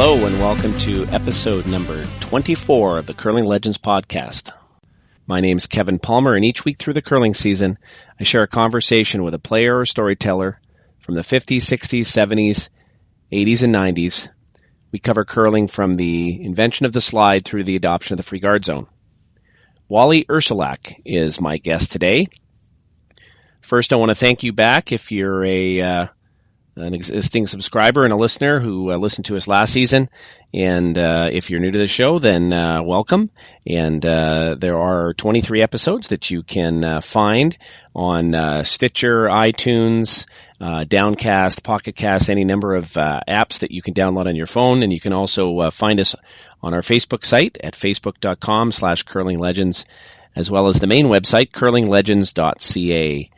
Hello and welcome to episode number 24 of the Curling Legends podcast. My name is Kevin Palmer, and each week through the curling season, I share a conversation with a player or storyteller from the 50s, 60s, 70s, 80s, and 90s. We cover curling from the invention of the slide through the adoption of the free guard zone. Wally Ursuliak is my guest today. First, I want to thank you back if you're an existing subscriber and a listener who listened to us last season. And if you're new to the show, then welcome. And there are 23 episodes that you can find on Stitcher, iTunes, Downcast, Pocket Cast, any number of apps that you can download on your phone. And you can also find us on our Facebook site at facebook.com/curlinglegends, as well as the main website, curlinglegends.ca.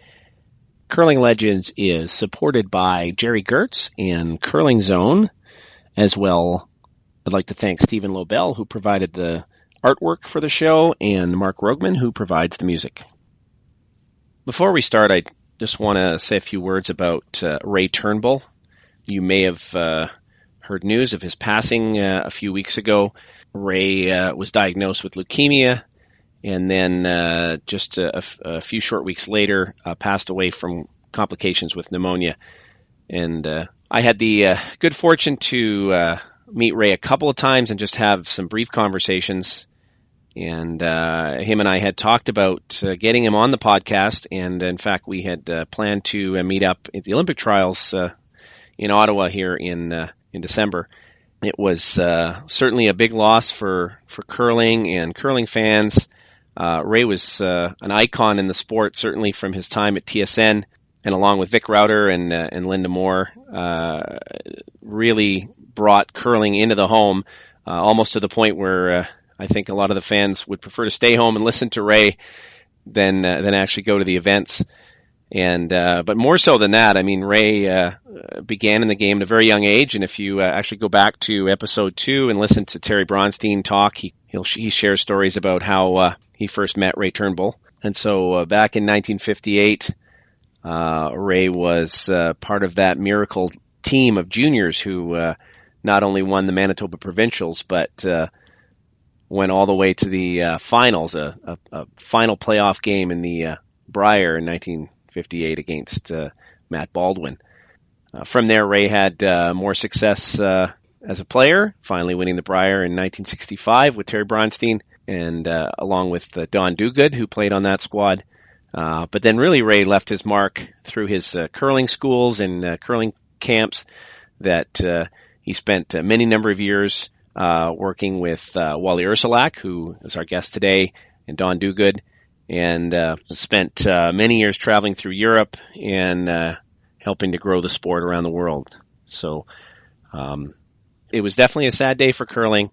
Curling Legends is supported by Jerry Gertz and Curling Zone. As well, I'd like to thank Stephen Lobel, who provided the artwork for the show, and Mark Rogman, who provides the music. Before we start, I just want to say a few words about Ray Turnbull. You may have heard news of his passing a few weeks ago. Ray was diagnosed with leukemia, and then just a few short weeks later, passed away from complications with pneumonia. And I had the good fortune to meet Ray a couple of times and just have some brief conversations. And him and I had talked about getting him on the podcast. And in fact, we had planned to meet up at the Olympic trials in Ottawa here in December. It was certainly a big loss for curling and curling fans. Ray was an icon in the sport, certainly from his time at TSN, and along with Vic Rauter and Linda Moore, really brought curling into the home, almost to the point where I think a lot of the fans would prefer to stay home and listen to Ray than actually go to the events. And but more so than that, I mean, Ray began in the game at a very young age, and if you actually go back to episode 2 and listen to Terry Bronstein talk, he shares stories about how he first met Ray Turnbull. And so back in 1958, Ray was part of that miracle team of juniors who not only won the Manitoba Provincials, but went all the way to the finals, a final playoff game in the Brier in 1958 against Matt Baldwin. From there, Ray had more success as a player, finally winning the Brier in 1965 with Terry Bronstein, and along with Don Duguid, who played on that squad. But then really Ray left his mark through his curling schools and curling camps that he spent many number of years working with Wally Ursuliak, who is our guest today, and Don Duguid, and spent many years traveling through Europe and helping to grow the sport around the world. So it was definitely a sad day for curling,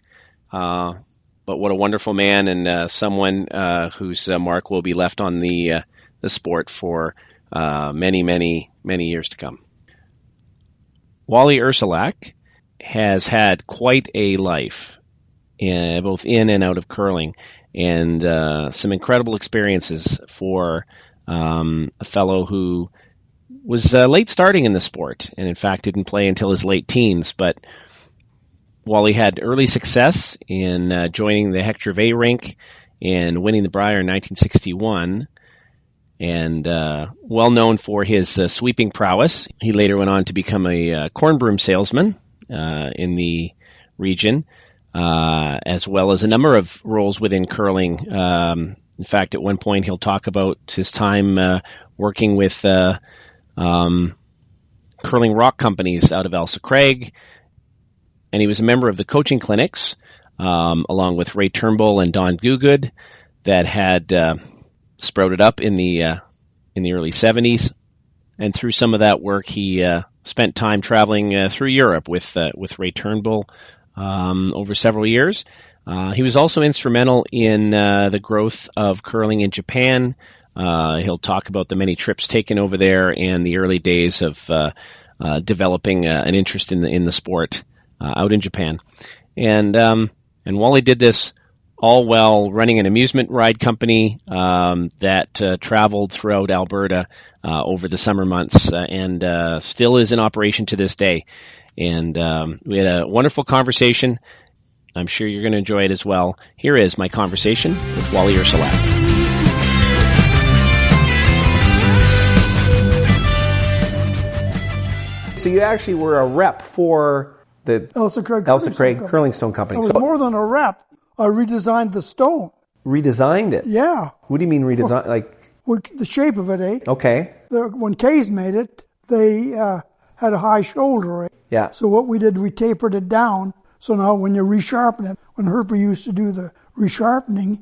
but what a wonderful man, and someone whose mark will be left on the sport for many, many, many years to come. Wally Ursuliak has had quite a life, both in and out of curling, and some incredible experiences for a fellow who was late starting in the sport, and in fact didn't play until his late teens. But Wally had early success in joining the Hector Gervais rink and winning the Brier in 1961, and well known for his sweeping prowess. He later went on to become a corn broom salesman in the region, as well as a number of roles within curling. In fact, at one point he'll talk about his time working with curling rock companies out of Ailsa Craig, and he was a member of the coaching clinics, along with Ray Turnbull and Don Duguid, that had sprouted up in the early 70s. And through some of that work, he spent time traveling through Europe with Ray Turnbull over several years. He was also instrumental in the growth of curling in Japan. He'll talk about the many trips taken over there and the early days of developing an interest in the sport out in Japan. And Wally did this all while running an amusement ride company that traveled throughout Alberta over the summer months, and still is in operation to this day. And we had a wonderful conversation. I'm sure you're going to enjoy it as well. Here is my conversation with Wally Ursuliak. So you actually were a rep for the Ailsa Craig Curling Stone Company. I was more than a rep. I redesigned the stone. Redesigned it? Yeah. What do you mean redesign? The shape of it, eh? Okay. When K's made it, they had a high shoulder, eh? Yeah. So what we did, we tapered it down. So now when you resharpen it, when Herb used to do the resharpening,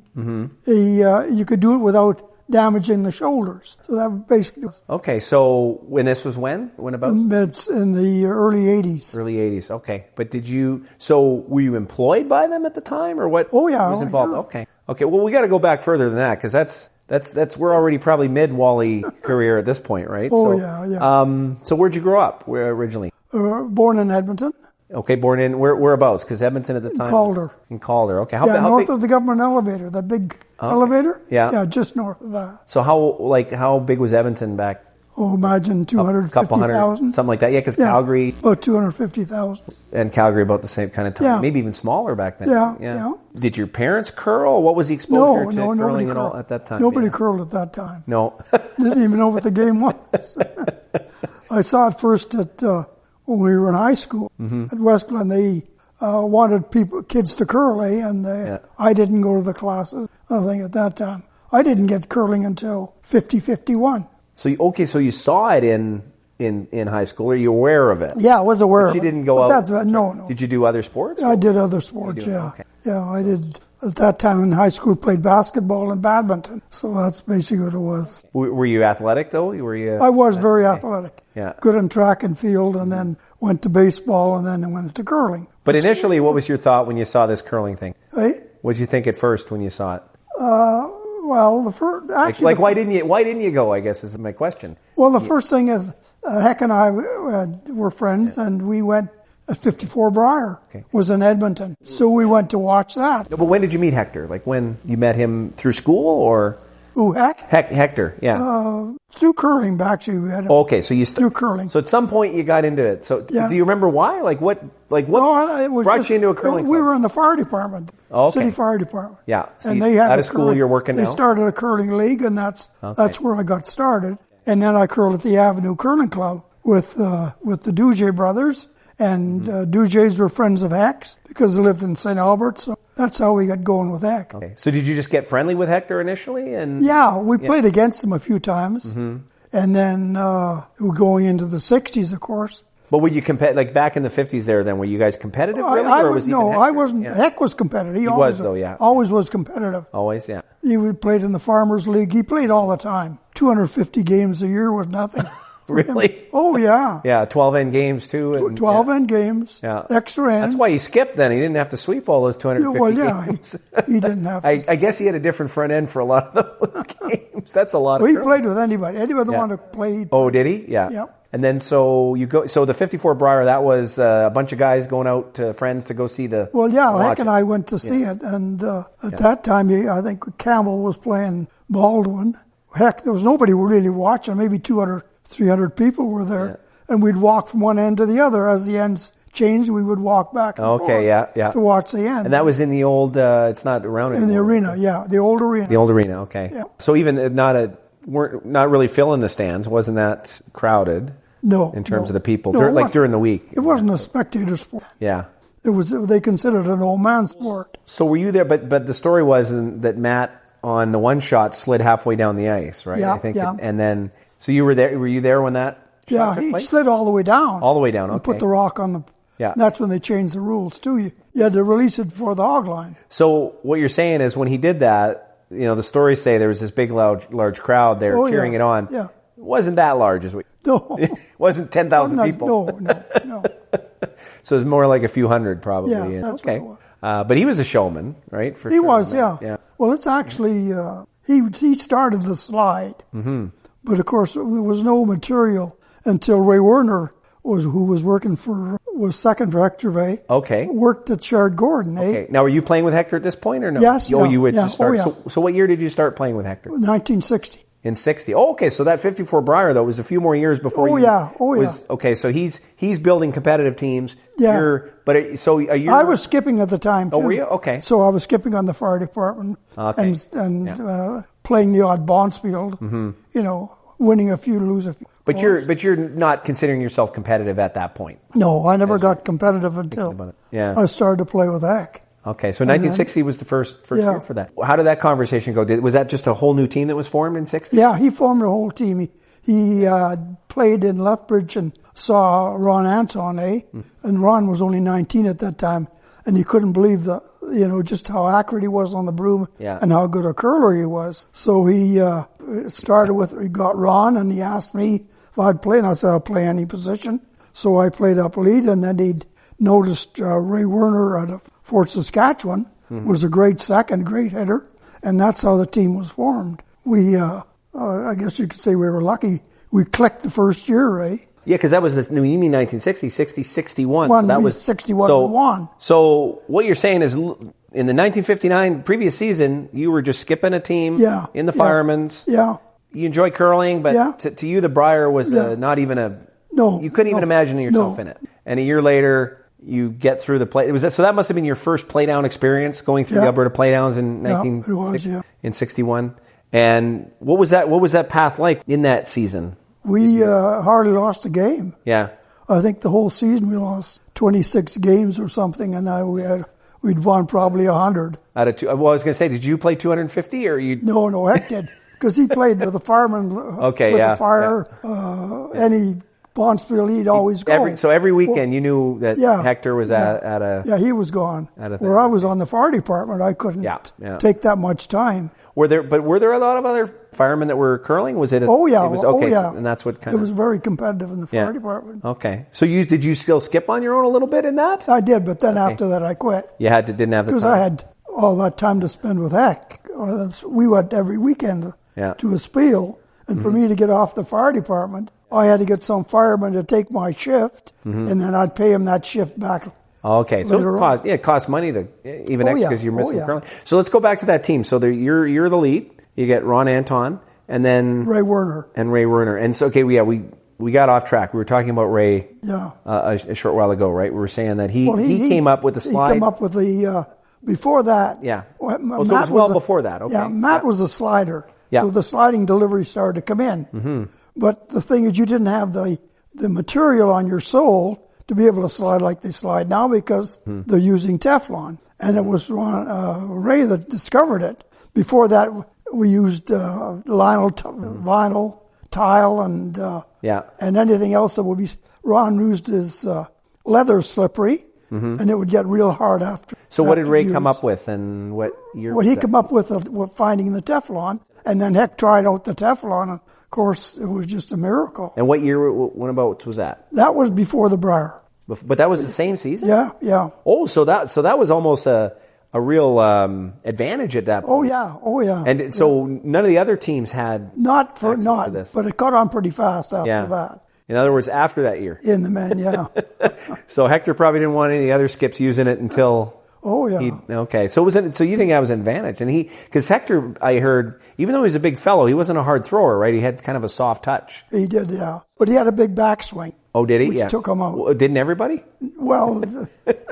you could do it without damaging the shoulders. So that basically was... Okay, so when this was when? When about? It's in the early 80s. Early 80s, okay. But were you employed by them at the time, or what? Oh, yeah. Was involved? Yeah. Okay. Okay, well, we got to go back further than that, because that's we're already probably mid-Wally career at this point, right? Oh, yeah. So where'd you grow up originally? Born in Edmonton. Okay, born in, whereabouts? Because Edmonton at the time... In Calder, okay. How north of the government elevator, that big elevator? Yeah. Yeah, just north of that. So how big was Edmonton back? Oh, imagine 250,000. Something like that, yeah, because Calgary... About 250,000. And Calgary about the same kind of time, maybe even smaller back then. Yeah. Did your parents curl? What was the exposure to nobody curling at curled all at that time? Nobody curled at that time. No. Didn't even know what the game was. I saw it first at... when we were in high school at West Glen, they wanted kids to curl, and I didn't go to the classes. I think at that time I didn't get curling until 50-51. So you saw it in high school. Are you aware of it? Yeah, I was aware of it. You didn't go out. No. Did you do other sports? I did other sports. Yeah. Okay. Yeah, I did. At that time in high school, played basketball and badminton. So that's basically what it was. Were you athletic though? I was very athletic. Yeah. Good in track and field, and then went to baseball, and then I went to curling. But initially, what was your thought when you saw this curling thing? Hey? What did you think at first when you saw it? Well, the first actually, why didn't you go? I guess is my question. Well, the first thing is, Heck and I were friends, and we went. 54 Brier was in Edmonton, so we went to watch that. But when did you meet Hector? Like when you met him through school, or? Who, Heck? Hector, yeah. Through curling, actually. We had so you through curling. So at some point you got into it. So do you remember why? What no, it was brought you into a curling club? We were in the fire department, city fire department. Yeah. So and they had out of school, you're working now? They started a curling league, and that's where I got started. And then I curled at the Avenue Curling Club with the Duge brothers. And Duges were friends of Heck's because they lived in St. Albert, so that's how we got going with Heck. Okay. So did you just get friendly with Hector initially? Yeah, we played against him a few times. Mm-hmm. And then going into the 60s, of course. But were you like back in the 50s there then, were you guys competitive really? I wasn't. Yeah. Heck was competitive. He always was competitive. Always, yeah. He played in the Farmers League. He played all the time. 250 games a year was nothing. Really? Oh, yeah. Yeah, 12-end games, too. 12-end games, extra end. That's why he skipped then. He didn't have to sweep all those 250 games. He didn't have to. I guess he had a different front end for a lot of those games. That's a lot of he played with anybody. Anybody that wanted to play. Oh, did he? Yeah. Yep. And then so the 54 Brier, that was a bunch of guys going out to friends to go see the... Well, Heck and I went to see it. And at that time, I think Campbell was playing Baldwin. Heck, there was nobody really watching, maybe 300 people were there, and we'd walk from one end to the other. As the ends changed, we would walk back and forth to watch the end. And that was in the old, it's not around anymore. In the arena, the old arena. The old arena, okay. Yeah. So even weren't not really filling the stands, wasn't that crowded? No. In terms of the people, during the week? It wasn't a spectator sport. Yeah. It was, they considered it an old man sport. So were you there, but the story was that Matt, on the one shot, slid halfway down the ice, right? Yeah, I think. And then... So you were there? Were you there when that shot took place? He slid all the way down. All the way down, okay. And put the rock on the... Yeah. That's when they changed the rules, too. You had to release it before the hog line. So what you're saying is when he did that, the stories say there was this big, large crowd there cheering it on. Yeah. It wasn't that large, No. It wasn't 10,000 people. No. So it was more like a few hundred, probably. Yeah, that's what it was. But he was a showman, right? He was, yeah. Well, it's actually... He started the slide. Mm-hmm. But of course, there was no material until Ray Werner was second for Hector Gervais. Okay. Worked at Sherrod Gordon. Okay. Now, were you playing with Hector at this point or no? Yes. Oh, you would just start. Oh, yeah. So what year did you start playing with Hector? 1960. in 60. Oh, okay. So that 54 Brier, though, was a few more years before was... Okay, so he's building competitive teams. Yeah. So a year... I was skipping at the time, too. Oh, were you? Okay. So I was skipping on the fire department and playing the odd Bonspiel, winning a few, lose a few. But you're not considering yourself competitive at that point. No, I never got competitive until I started to play with Heck. Okay, so 1960 was the first year for that. How did that conversation go? Was that just a whole new team that was formed in 60? Yeah, he formed a whole team. He played in Lethbridge and saw Ron Anton, and Ron was only 19 at that time, and he couldn't believe just how accurate he was on the broom and how good a curler he was. So he he got Ron, and he asked me if I'd play, and I said I'll play any position. So I played up lead, and then he'd noticed Ray Werner out of Fort Saskatchewan was a great second, great hitter, and that's how the team was formed. We, I guess you could say we were lucky. We clicked the first year, Ray. Yeah, because that was you mean 1960, 60, 61. So that was 61 we won. So what you're saying is in the 1959 previous season, you were just skipping a team in the firemen's. Yeah. You enjoy curling, but to you the Brier was not even a... No. You couldn't even imagine yourself in it. And a year later... You get through the play. So that must have been your first playdown experience, going through the Alberta playdowns in 61. And what was that path like in that season? We hardly lost a game. Yeah. I think the whole season we lost 26 games or something, and we'd won probably 100. Out of I was going to say, did you play 250 or you? No, Heck did, because he played with the firemen. The fire, any. Bonspiel, he'd always go. So every weekend you knew that Hector was at a... Yeah, he was gone. Where I was on the fire department, I couldn't take that much time. Were there a lot of other firemen that were curling? Was it? And that's what kind of... It was very competitive in the fire department. Okay. So did you still skip on your own a little bit in that? I did, but then after that I quit. You didn't have the time. Because I had all that time to spend with Heck. We went every weekend to a spiel, and for me to get off the fire department, I had to get some fireman to take my shift, and then I'd pay him that shift back. Okay, so it costs money to even extra because you're missing curling. So let's go back to that team. So you're the lead. You get Ron Anton, and then Ray Werner. And so we got off track. We were talking about Ray a short while ago, right? We were saying that he came up with the slide. He came up with the before that. Yeah. So it was before that. Okay. Yeah, Matt was a slider. Yeah. So the sliding delivery started to come in. Mm-hmm. But the thing is, you didn't have the material on your sole to be able to slide like they slide now because they're using Teflon. And it was Ray that discovered it. Before that, we used vinyl, tile, and anything else that would be... Ron used his leather slippery, and it would get real hard after. So what did Ray come up with, and what year? What he came up with finding the Teflon, and then Heck tried out the Teflon, and of course it was just a miracle. And what year? What about was that? That was before the Brier. But that was the same season. Yeah. Oh, so that was almost a real advantage at that point. Oh yeah. And so none of the other teams had not this. But it caught on pretty fast after that. In other words, after that year. In the men, yeah. So Hector probably didn't want any of the other skips using it until... Oh, yeah. Okay. So so you think that was an advantage? And because Hector, I heard, even though he was a big fellow, he wasn't a hard thrower, right? He had kind of a soft touch. He did, yeah. But he had a big backswing. Oh, did he? Which took him out. Well, didn't everybody? Well,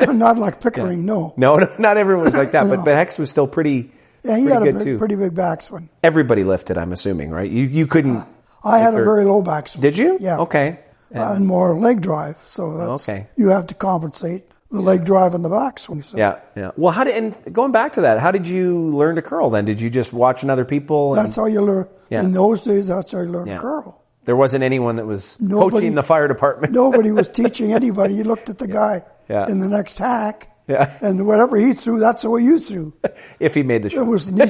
not like Pickering, no. No, not everyone was like that. No. But Hex was still pretty he had a pretty big backswing. Everybody lifted, I'm assuming, right? You couldn't... I had a very low backswing. Did you? Yeah. Okay. And more leg drive, so that's you have to compensate the leg drive and the backswing. So. Yeah. Well, and going back to that, how did you learn to curl then? Did you just watch other people? That's how you learn. Yeah. In those days, that's how you learn to curl. There wasn't anyone that was coaching the fire department. Nobody was teaching anybody. You looked at the guy in the next hack. Yeah. And whatever he threw, that's what you threw. If he made the shot. There was there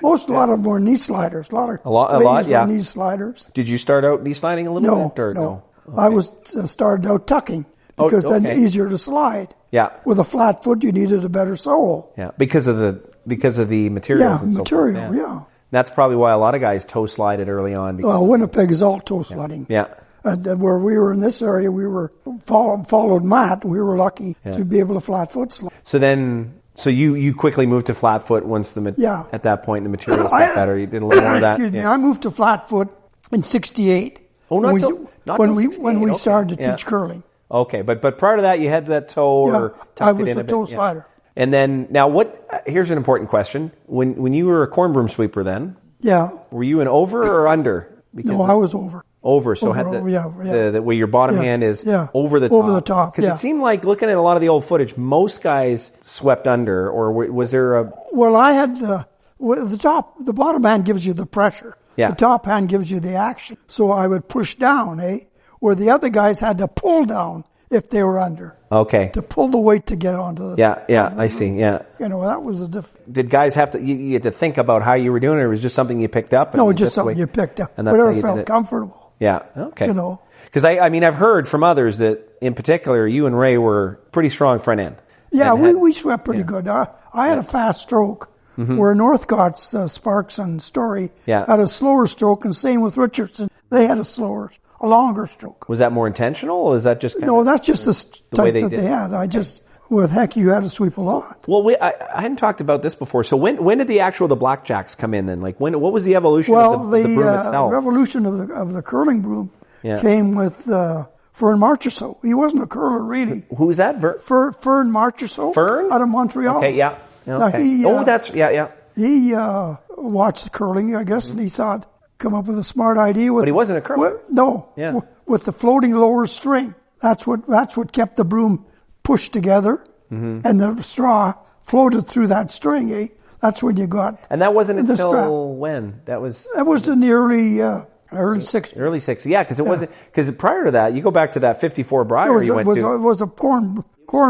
was a lot of them were knee sliders. A lot, were knee sliders. Did you start out knee sliding a little bit? Or no. Okay. I was started out tucking because then easier to slide. Yeah. With a flat foot, you needed a better sole. Yeah, because of the materials. Yeah, material. Yeah. That's probably why a lot of guys toe slided early on. Winnipeg is all toe sliding. Yeah. Where we were in this area, we were followed Matt. We were lucky to be able to flat foot slide. So then So you quickly moved to flat foot once at that point the materials got better. You did a little more of that. I moved to flat foot in '68. Oh, when we started to teach curling. Okay, but prior to that, you had that toe or tucked I was it in a toe slider. And then now, here's an important question: when you were a corn broom sweeper, then were you an over or under? No, I was over. Over, so had the where your bottom hand is over the top. Over the top, because it seemed like looking at a lot of the old footage, most guys swept under, or was there a? Well, I had the bottom hand gives you the pressure. Yeah. The top hand gives you the action. So I would push down, where the other guys had to pull down if they were under. Okay. To pull the weight to get onto the. I see. Yeah. That was a difference. Did guys have to? You had to think about how you were doing it, or it was just something you picked up? No, just something you picked up. And that's whatever felt comfortable. Yeah. Okay. Because I've heard from others that in particular you and Ray were pretty strong front end. Yeah, we swept pretty good. I had a fast stroke, where Northcott's Sparks and Story had a slower stroke, and same with Richardson. They had a longer stroke. Was that more intentional, or was that just no? That's just the type that they had. With Heck, you had to sweep a lot. Well, I hadn't talked about this before. So when did the blackjacks come in then? Like what was the evolution of the broom itself? The revolution of the curling broom came with Fern Marchessault. He wasn't a curler really. Who was that? Fern Marchessault. Fern? Out of Montreal. Okay, yeah. Okay. He watched curling, I guess, and he thought, come up with a smart idea. But he wasn't a curler. With the floating lower string. That's what kept the broom pushed together, and the straw floated through that string. That's when you got. And that wasn't until when? That was in the early 60s. Early 60s, yeah, because it wasn't. Because prior to that, you go back to that '54 Brier you went to. It was a corn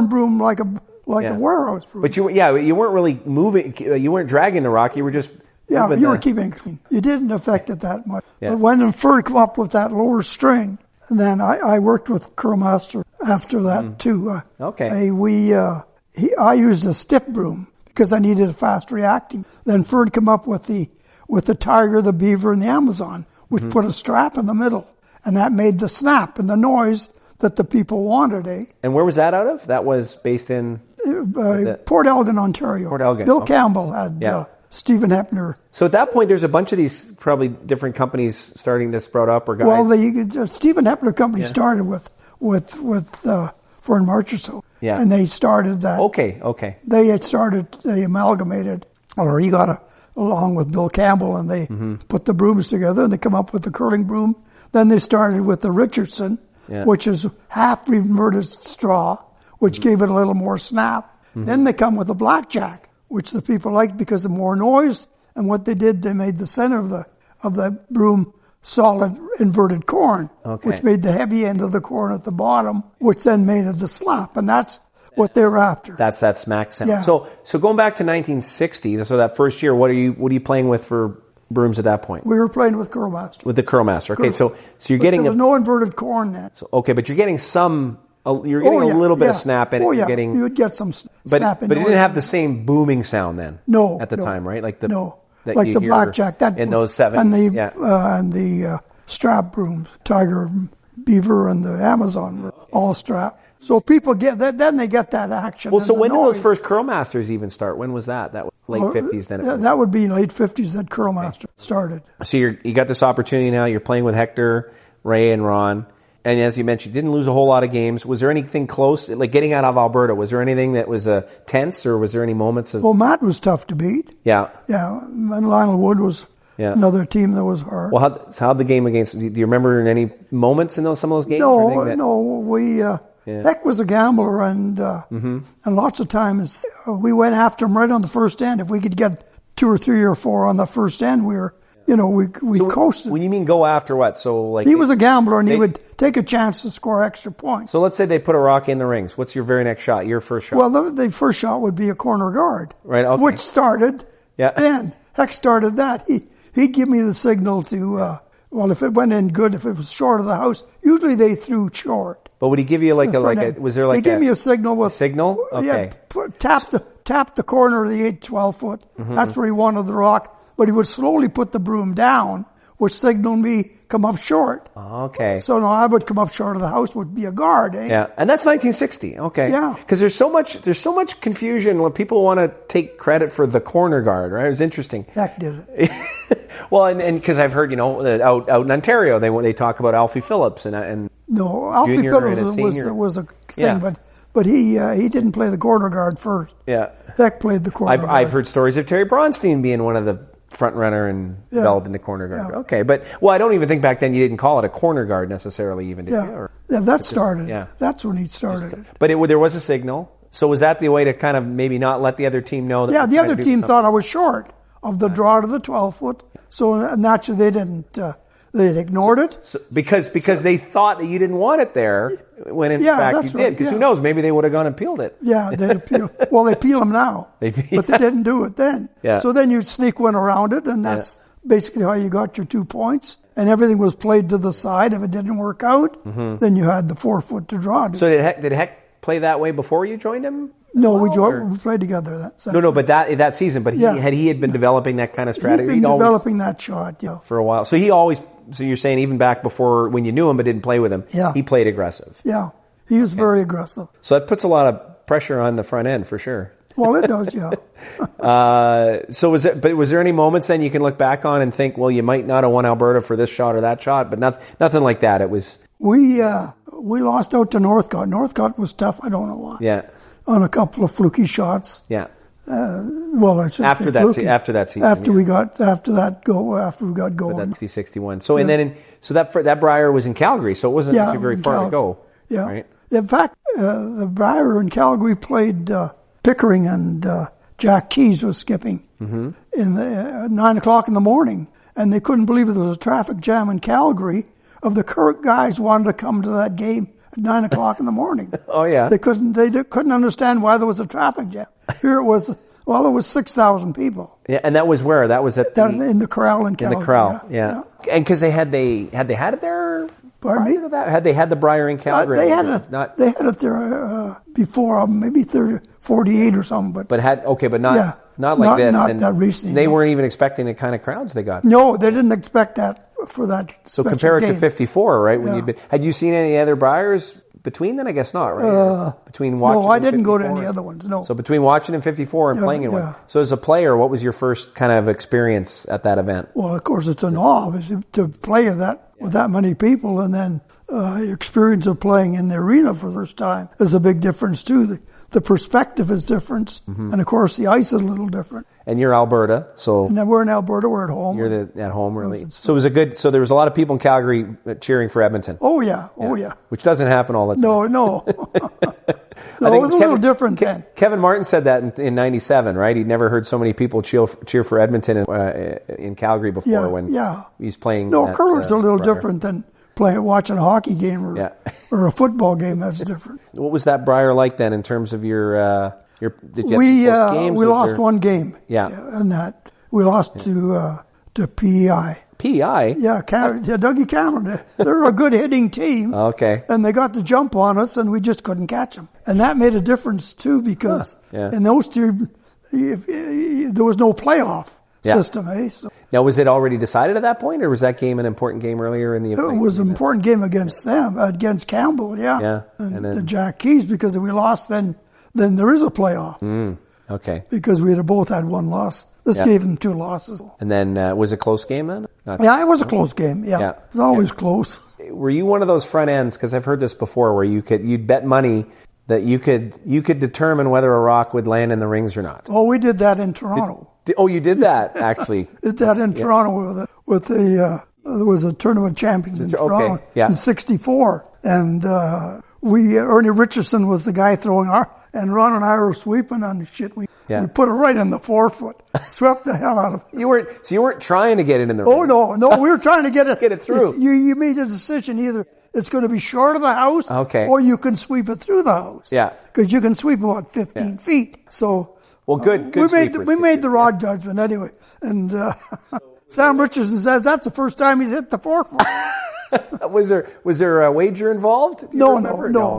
broom like a warehouse broom. But you weren't really moving. You weren't dragging the rock. You were just. You were keeping it clean. You didn't affect it that much. Yeah. But when Ferd came up with that lower string. And then I worked with Curlmaster after that too. Okay. I used a stiff broom because I needed a fast reacting. Then Ferd came up with the Tiger, the Beaver, and the Amazon, which put a strap in the middle, and that made the snap and the noise that the people wanted. And where was that out of? That was based in Port Elgin, Ontario. Port Elgin. Bill Campbell had. Stephen Hepner. So at that point, there's a bunch of these probably different companies starting to sprout up, or guys. Well, the Stephen Hepner company started with Fern Marchessault. Yeah. And they started that. Okay. They amalgamated, or he got along with Bill Campbell, and they put the brooms together, and they come up with the curling broom. Then they started with the Richardson, which is half inverted straw, which gave it a little more snap. Then they come with the blackjack, which the people liked because of more noise. And what they did, they made the center of the broom solid inverted corn, which made the heavy end of the corn at the bottom, which then made it the slap. And that's what they were after. That's that smack sound. Yeah. So going back to 1960, so that first year, what are you playing with for brooms at that point? We were playing with Curlmaster. With the Curlmaster. Okay, so you're getting there was no inverted corn then. So, but you're getting some. You're getting a little bit of snap in it. Yeah. You would get some snap. But it didn't have the same booming sound then. No. At the time, right? Like the blackjack in those 70s. And the strap brooms, Tiger, Beaver, and the Amazon were all strapped. So people then they get that action. Well, so when did those first Curlmasters even start? When was that? That was late 50s then? That would be late 50s that Curlmaster started. So you got this opportunity now. You're playing with Hector, Ray, and Ron. And as you mentioned, you didn't lose a whole lot of games. Was there anything close, like getting out of Alberta? Was there anything that was tense, or was there any moments of? Well, Matt was tough to beat. Yeah. Yeah, and Lionel Wood was another team that was hard. Well, how'd the game against? Do you remember any moments in some of those games? No. Heck was a gambler, and lots of times we went after him right on the first end. If we could get 2 or 3 or 4 on the first end, we were. We coasted. When you mean go after what? So like he was a gambler, and he would take a chance to score extra points. So let's say they put a rock in the rings. What's your very next shot? Your first shot? Well, the first shot would be a corner guard, right? Okay. Which started. Yeah. Then Heck started that. He'd give me the signal to. Well, if it went in good, if it was short of the house, usually they threw short. But would he give you was there like he gave me a signal with signal? Okay. Yeah, tap the corner of the 8-12 foot. Mm-hmm. That's where he wanted the rock. But he would slowly put the broom down would signal me come up short. Okay. So now I would come up short of the house, would be a guard, eh? Yeah, and that's 1960. Okay. Yeah. Because there's so much confusion. People want to take credit for the corner guard, right? It was interesting. Heck did it. Well, and because I've heard, out in Ontario, they talk about Alfie Phillips and no, Alfie Phillips was a thing, but he didn't play the corner guard first. Yeah. Heck played the corner guard. I've heard stories of Terry Bronstein being one of the front runner and developing the corner guard. Yeah. Okay, but I don't even think back then you didn't call it a corner guard necessarily, even. Did you? Yeah, that started. Yeah. That's when he started. But there was a signal. So was that the way to kind of maybe not let the other team know that? Yeah, the other team thought I was short of the draw to the 12-foot. So naturally they didn't. They'd ignored it. So, because they thought that you didn't want it there, when in fact you did. Because who knows, maybe they would have gone and peeled it. Yeah, they'd appeal. Well, they peel them now, but they didn't do it then. Yeah. So then you'd sneak one around it, and that's basically how you got your 2 points. And everything was played to the side. If it didn't work out, then you had the 4-foot to draw. So did Heck play that way before you joined him? No, we played together that season. No, but that season. But he had been developing that kind of strategy. He'd been developing that shot, for a while. So so you're saying even back before when you knew him but didn't play with him, he played aggressive. Yeah, he was very aggressive. So that puts a lot of pressure on the front end for sure. Well, it does, yeah. So was there any moments then you can look back on and think, well, you might not have won Alberta for this shot or that shot, but nothing like that. It was we lost out to Northcott. Northcott was tough. I don't know why. Yeah. On a couple of fluky shots. Yeah. Well, I should after that season. After we got going. That's C61. So and then that Brier was in Calgary, so it wasn't very far to go. Yeah. Right? In fact, the Brier in Calgary played Pickering, and Jack Keys was skipping in the 9 o'clock in the morning, and they couldn't believe there was a traffic jam in Calgary. Of the Kirk guys wanted to come to that game at 9 o'clock in the morning. Oh yeah. They couldn't understand why there was a traffic jam. Here it was. Well, it was 6,000 people. Yeah, and that was where? That was at in the corral in Calgary. In the corral, yeah. And because they had it there. Pardon me? To that? Had they had the Brier in Calgary? They had it there before, maybe 48 or something. But not like this. Not recently. They weren't even expecting the kind of crowds they got. No, they didn't expect that for that. So compare it to 54, right? When had you seen any other Briers between then? I guess not, right? Between watching. No, I didn't go to any other ones. No. So between watching in 54 and playing in one. So as a player, what was your first kind of experience at that event? Well, of course, it's an awe to play with that many people, and then experience of playing in the arena for the first time is a big difference too. The perspective is different, and of course the ice is a little different. And you're Alberta, so and then we're in Alberta. We're at home. You're at home, really. So it was So there was a lot of people in Calgary cheering for Edmonton. Oh yeah. Which doesn't happen all the time. No. No, it was a little different then. Kevin Martin said that in '97, right? He'd never heard so many people cheer for Edmonton in Calgary before when he's playing. No, curler's a little different than watching a hockey game or a football game. That's different. What was that Brier like then in terms of your did you have games? We lost one game. Yeah. And that we lost to PEI. PEI? Yeah, Dougie Cameron. They're a good hitting team. Okay. And they got the jump on us, and we just couldn't catch them. And that made a difference too, because in those teams there was no playoff system. So, now, was it already decided at that point, or was that game an important game earlier in the event? It was an important game against them, against Campbell, Yeah. And then Jack Keys, because if we lost, then there is a playoff. Okay. Because we had both had one loss. This gave them 2 losses. And then, was it a close game then? It was a close game, yeah. It was always close. Were you one of those front ends, because I've heard this before, where you'd bet money that you could determine whether a rock would land in the rings or not? Oh, we did that in Toronto. You did that, actually. Did that in Toronto with there was a tournament champions in Toronto in '64, and Ernie Richardson was the guy throwing and Ron and I were sweeping on the shit. We put it right in the 4-foot, swept the hell out of it. You weren't trying to get it in the ring. Oh no, we were trying to get it through. You made a decision, either it's going to be short of the house, or you can sweep it through the house. Yeah, because you can sweep about 15 feet. So. Well, good. We made the raw judgment anyway, and Sam Richardson says that's the first time he's hit the 4-foot. Was there a wager involved? No.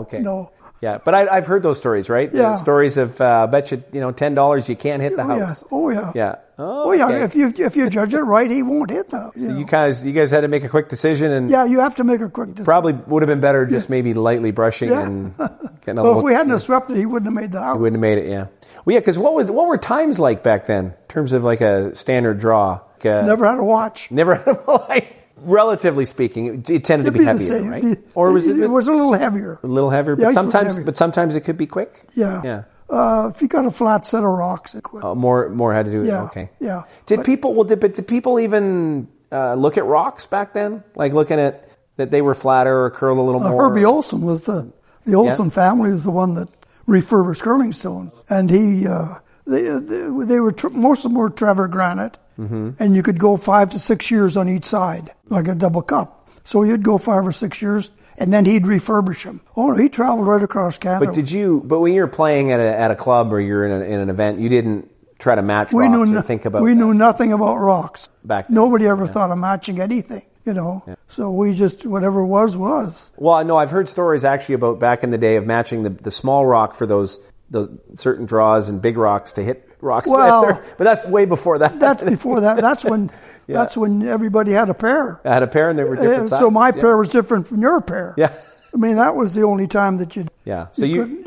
Okay. No. Yeah, but I've heard those stories, right? Yeah. The stories of bet you $10 you can't hit the house. Yeah. Yeah. Oh yeah. Okay. If you judge it right, he won't hit the house. So you guys had to make a quick decision, and yeah, you have to make a quick decision. Probably would have been better just maybe lightly brushing and getting a well, if we hadn't swept it, he wouldn't have made the house. He wouldn't have made it. Yeah. Well, yeah, because what were times like back then in terms of like a standard draw? Never had a watch. Never had a watch. Relatively speaking, it tended to be heavier, right? Or was it was a little heavier. A little heavier, but sometimes it could be quick. Yeah. Yeah. If you got a flat set of rocks, it quick. More had to do with it. Okay. Yeah. Did people even look at rocks back then? Like looking at that they were flatter or curled a little more? Herbie Olson was the Olson family was the one that refurbished curling stones, and they were most of them were Trevor granite. Mm-hmm. And you could go 5 to 6 years on each side, like a double cup. So you'd go 5 or 6 years, and then he'd refurbish them. Oh, he traveled right across Canada. But when you're playing at a club or you're in an event, you didn't try to match rocks or think about We knew nothing about rocks. Back then. Nobody ever thought of matching anything, Yeah. So we just, whatever was. Well, no, I've heard stories actually about back in the day of matching the small rock for those certain draws and big rocks to hit rocks. Well, but that's way before that. That's before that. That's when that's when everybody had a pair. I had a pair and they were different sizes. So my pair was different from your pair. Yeah. I mean, that was the only time that you. Yeah. So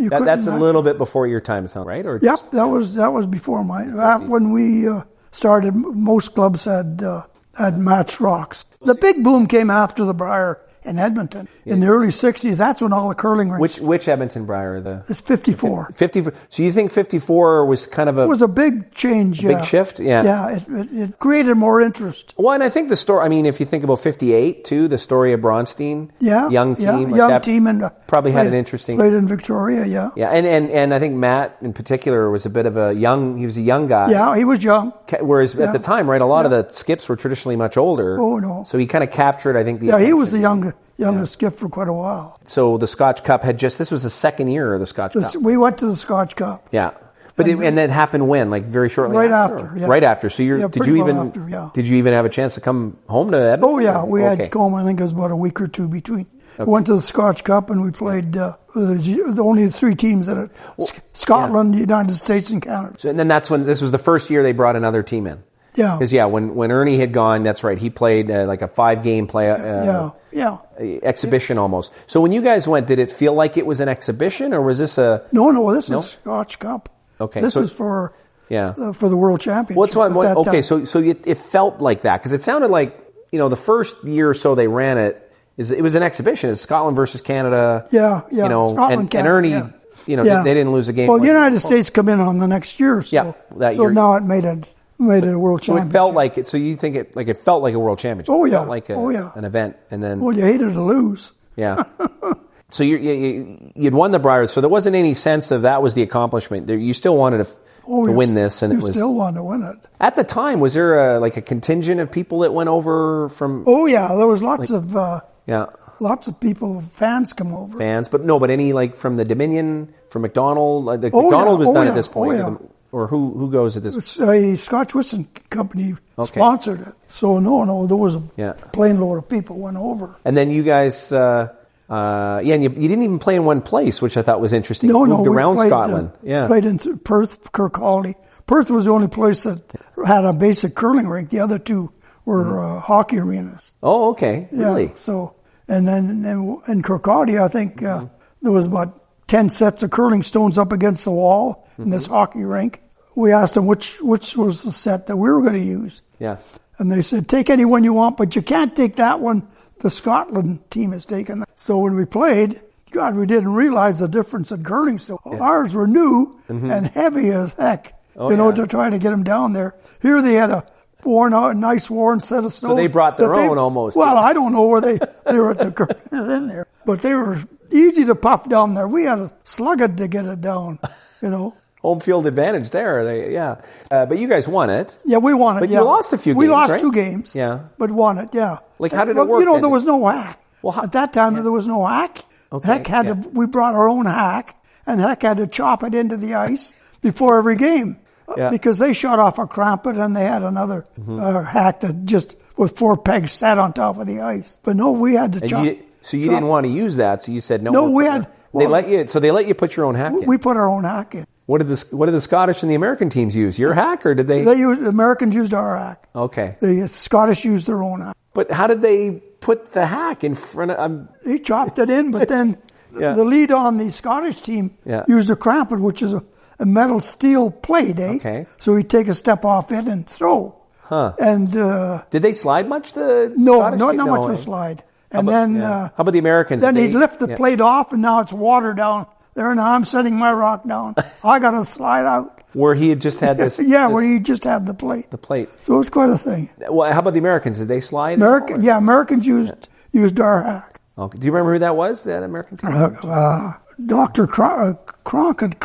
that's a little bit before your time, right? Or yep, that was before mine. When we started, most clubs had matched rocks. The big boom came after the Brier in Edmonton. In the early 60s, that's when all the curling rinks... Which Edmonton Brier? It's 54. 54. So you think 54 was kind of It was a big change, big shift? Yeah. Yeah, it created more interest. Well, and I think the story, I mean, if you think about 58, too, the story of Bronstein. Yeah. Young team. Yeah, young team. And probably had an interesting... Played in Victoria, yeah. Yeah, and I think Matt, in particular, was a bit of he was a young guy. Yeah, he was young. Whereas at the time, right, a lot of the skips were traditionally much older. Oh, no. So he kind of captured, I think, the attention. He was the youngest skip for quite a while. So the Scotch Cup this was the second year of the Scotch Cup. We went to the Scotch Cup. Yeah. But and that happened when? Like very shortly after? Yeah. Right after. So did you even have a chance to come home to Edmonton? Oh yeah, we had to come. I think it was about a week or two between. Okay. We went to the Scotch Cup and we played only 3 teams in it: Scotland, the United States, and Canada. So, and then this was the first year they brought another team in. Yeah. Because when Ernie had gone, that's right, he played like a 5-game exhibition almost. So when you guys went, did it feel like it was an exhibition, or was this a... No, this was Scotch Cup. Okay. This was for the World Championship. It felt like that, because it sounded like, the first year or so they ran it, it was an exhibition. It's Scotland versus Canada. Yeah. Scotland, Canada. And Ernie... they didn't lose a game. Well, the United States come in on the next year. So, that year. Now it made it a world championship. So it felt like it. So you think it felt like a world championship? Oh yeah. It felt like an event, and then. Well, you hated to lose. Yeah. So you'd won the Brier, so there wasn't any sense of that was the accomplishment. You still wanted to win this, and you still wanted to win it. At the time, was there a contingent of people that went over from? Oh yeah, there was lots of people, fans come over. Fans, but any from the Dominion, from McDonald. McDonald was done at this point. Oh, yeah. Or who goes at this? It's a Scotch Whiston company sponsored it. So no, there was a plane load of people went over. And then you guys, and you didn't even play in one place, which I thought was interesting. No, moved around played, Scotland. Played in Perth, Kirkcaldy. Perth was the only place that had a basic curling rink. The other 2 were hockey arenas. Oh, okay, really? Yeah. So and then in Kirkcaldy, I think there was about 10 sets of curling stones up against the wall in this hockey rink. We asked them which was the set that we were going to use. Yeah. And they said, take any one you want, but you can't take that one. The Scotland team has taken that. So when we played, God, we didn't realize the difference in curling stones. Yeah. Ours were new and heavy as heck, to try to get them down there. Here they had a nice worn set of stones. So they brought their own almost. Well, I don't know where they were at the in there. But they were easy to puff down there. We had to slug it to get it down, Home field advantage there. But you guys won it. Yeah, we won it. But you lost a few games, We lost right? 2 games. Yeah. But won it, yeah. Like, how did it work? There was no hack. Well, at that time, there was no hack. Okay. We brought our own hack, and Heck had to chop it into the ice before every game. Because they shot off a crampet and they had another hack that just with 4 pegs sat on top of the ice. But no, we had to chop. So you didn't want to use that, so you said no. No, They let you put your own hack in. We put our own hack in. What did the Scottish and the American teams use? Your hack, or did they? The Americans used our hack. Okay. The Scottish used their own hack. But how did they put the hack in front of? They chopped it in, but then the lead on the Scottish team used a crampet, which is a metal steel plate, eh? Okay. So he'd take a step off it and throw. Huh. And did they slide much? Scottish not team? much of a slide. And how about the Americans? Then he'd lift the plate off, and now it's water down there. And I'm setting my rock down. I got to slide out. Where he had just had this. Where he just had the plate. The plate. So it was quite a thing. Well, how about the Americans? Did they slide? Americans used our hack. Okay. Do you remember who that was? That American team? Dr. Crockett,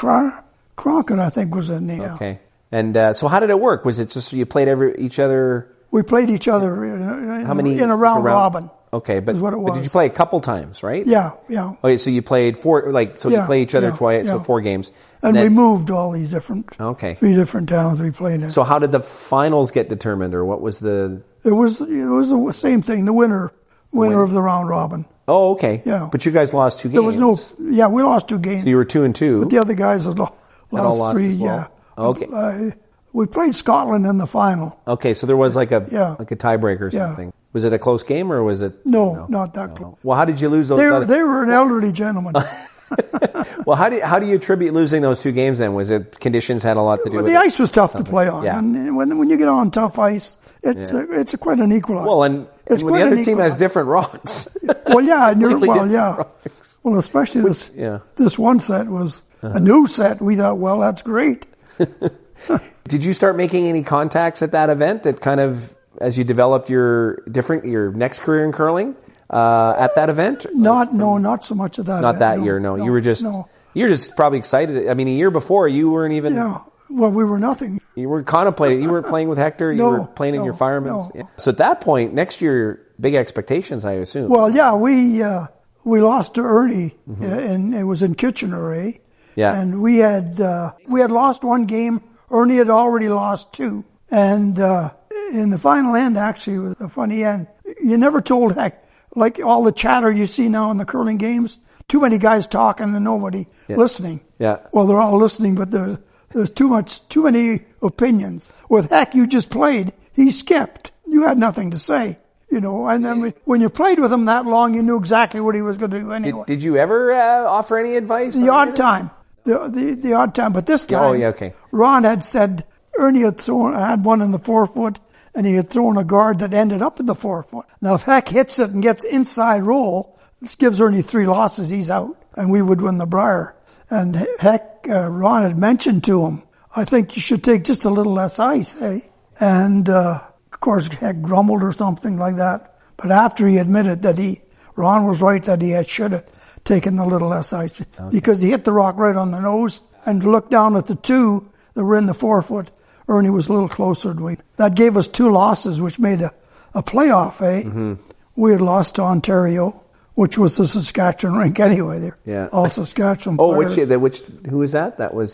I think was his name. Okay. And so how did it work? Was it just you played each other? We played each other in a round robin. Okay, but did you play a couple times, right? Yeah. Okay, so you played you play each other twice, so 4 games. And then, we moved all these different, 3 different towns we played in. So how did the finals get determined, or what was the? It was the same thing. The winner of the round robin. Oh, okay. Yeah. But you guys lost 2 games. There was we lost 2 games. So you were 2-2. But the other guys had lost 3. Well. Yeah. Okay. We played Scotland in the final. Okay, so there was like a tiebreaker or something. Yeah. Was it a close game, or was it? No, not that close. Well, how did you lose those? They were an elderly gentleman. Well, how do you attribute losing those 2 games then? Was it conditions had a lot to do with it? The ice was tough to play on. Yeah. And when you get on tough ice, it's quite an equalizer. Well, and when the other team has different rocks. Well, yeah. Well, especially this one set was a new set. We thought, well, that's great. Did you start making any contacts at that event that kind of, as you developed your next career in curling, at that event? Not so much of that. Not that year, no. You were just probably excited. I mean, a year before you weren't even. Yeah. Well, we were nothing. You were contemplating. You weren't playing with Hector. You were playing in your fireman's. No. So at that point, next year, big expectations, I assume. Well, yeah, we lost to Ernie, and it was in Kitchener, eh? Yeah. And we had lost 1 game. Ernie had already lost 2. And in the final end, actually, it was a funny end. You never told like all the chatter you see now in the curling games, too many guys talking and nobody listening. Yeah. Well, they're all listening, but there's too many opinions. With Heck, you just played. He skipped. You had nothing to say. And then when you played with him that long, you knew exactly what he was going to do anyway. Did you ever offer any advice? The odd time. The odd time, but this time, Ron had said Ernie had one in the 4-foot, and he had thrown a guard that ended up in the 4-foot. Now, if Heck hits it and gets inside roll, this gives Ernie 3 losses. He's out, and we would win the Brier. And Heck, Ron had mentioned to him, I think you should take just a little less ice, eh? And of course, Heck grumbled or something like that. But after he admitted that Ron was right that he should have taken the little less ice, because he hit the rock right on the nose, and to look down at the 2 that were in the 4-foot, Ernie was a little closer to me. That gave us 2 losses, which made a playoff, eh? Mm-hmm. We had lost to Ontario, which was the Saskatchewan rink anyway. They're all Saskatchewan players. Who was that? That was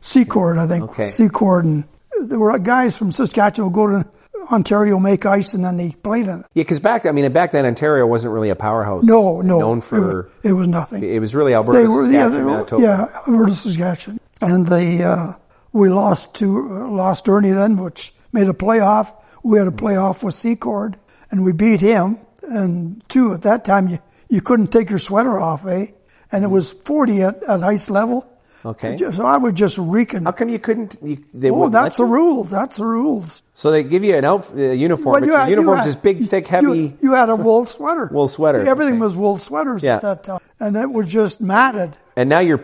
Secord, I think. Okay. Secord, and there were guys from Saskatchewan who go to Ontario, make ice, and then they played in it. Yeah, because back then Ontario wasn't really a powerhouse. No. Known for it was nothing. It was really Alberta, Saskatchewan, Manitoba. Alberta, Saskatchewan, and we lost Ernie then, which made a playoff. We had a playoff with Secord, and we beat him. And 2 at that time, you couldn't take your sweater off, eh? And it was 40 at ice level. Okay. So I was just reeking. How come you couldn't? That's the rules. That's the rules. So they give you a uniform. Well, the uniform's this big, thick, heavy. You had a wool sweater. Wool sweater. Everything was wool sweaters at that time, and it was just matted. And now you're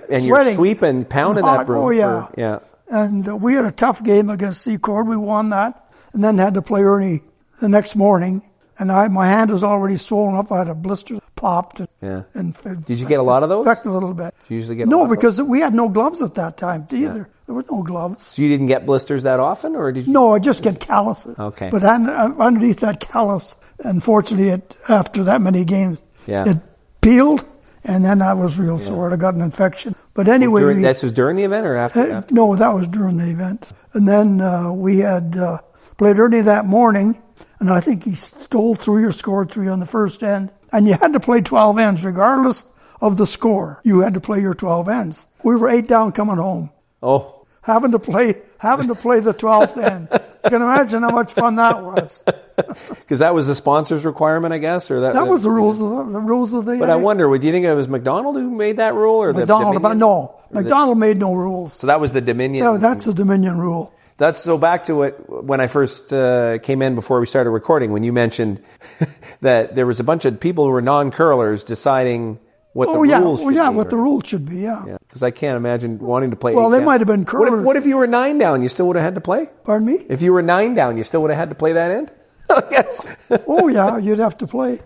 sweeping, pounding that broom. Oh yeah. And we had a tough game against Secord. We won that, and then had to play Ernie the next morning. And my hand was already swollen up. I had a blister popped. And did you get a lot of those? Affected a little bit. Did you usually get no, because we had no gloves at that time either. Yeah. There were no gloves. So you didn't get blisters that often, or did you? No, I just get calluses. Okay. But underneath that callus, unfortunately, after that many games, it peeled, and then I was real sore. I got an infection. But anyway, that was during the event or after? No, that was during the event. And then we had played Ernie that morning. And I think he stole 3 or scored 3 on the first end. And you had to play 12 ends regardless of the score. You had to play your 12 ends. We were 8 down coming home. Oh. Having to play the 12th end. You can imagine how much fun that was. Because that was the sponsor's requirement, I guess, or that was the rules of the. But I wonder, do you think it was McDonald who made that rule, or McDonald? McDonald made no rules. So that was the Dominion. No, that's the Dominion rule. That's so back to it when I first came in before we started recording, when you mentioned that there was a bunch of people who were non-curlers deciding what the rules should be. What the rules should be, yeah. Because I can't imagine wanting to play. Well, they might have been curlers. What if you were 9 down? You still would have had to play? Pardon me? If you were 9 down, you still would have had to play that end? Yes. Oh, yeah, you'd have to play.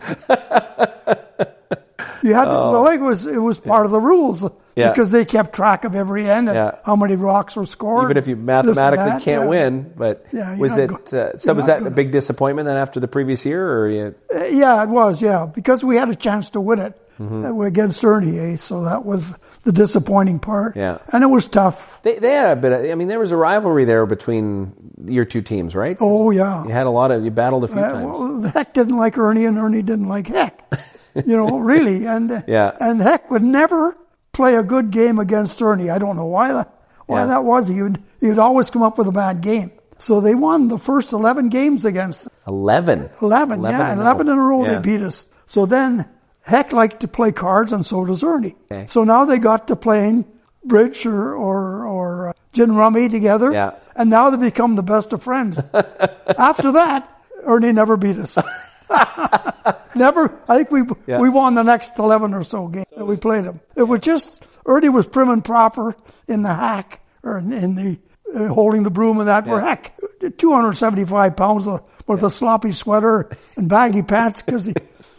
You had to, it was part of the rules because they kept track of every end and how many rocks were scored. Even if you mathematically can't win, but was that a big disappointment then after the previous year? Or yeah, it was, because we had a chance to win it against Ernie, so that was the disappointing part. Yeah. And it was tough. They had a bit, there was a rivalry there between your two teams, right? Oh, yeah. You battled a few times. Well, Heck didn't like Ernie and Ernie didn't like Heck. Really. And Heck would never play a good game against Ernie. I don't know why that was. He'd always come up with a bad game. So they won the first 11 games against them. 11? 11 in a row they beat us. So then Heck liked to play cards, and so does Ernie. Okay. So now they got to playing bridge or gin rummy together, and now they become the best of friends. After that, Ernie never beat us. Never. I think we won the next 11 or so games that we played him. It was just Ernie was prim and proper in the hack or in the holding the broom and that. Were Heck 275 pounds with a sloppy sweater and baggy pants, because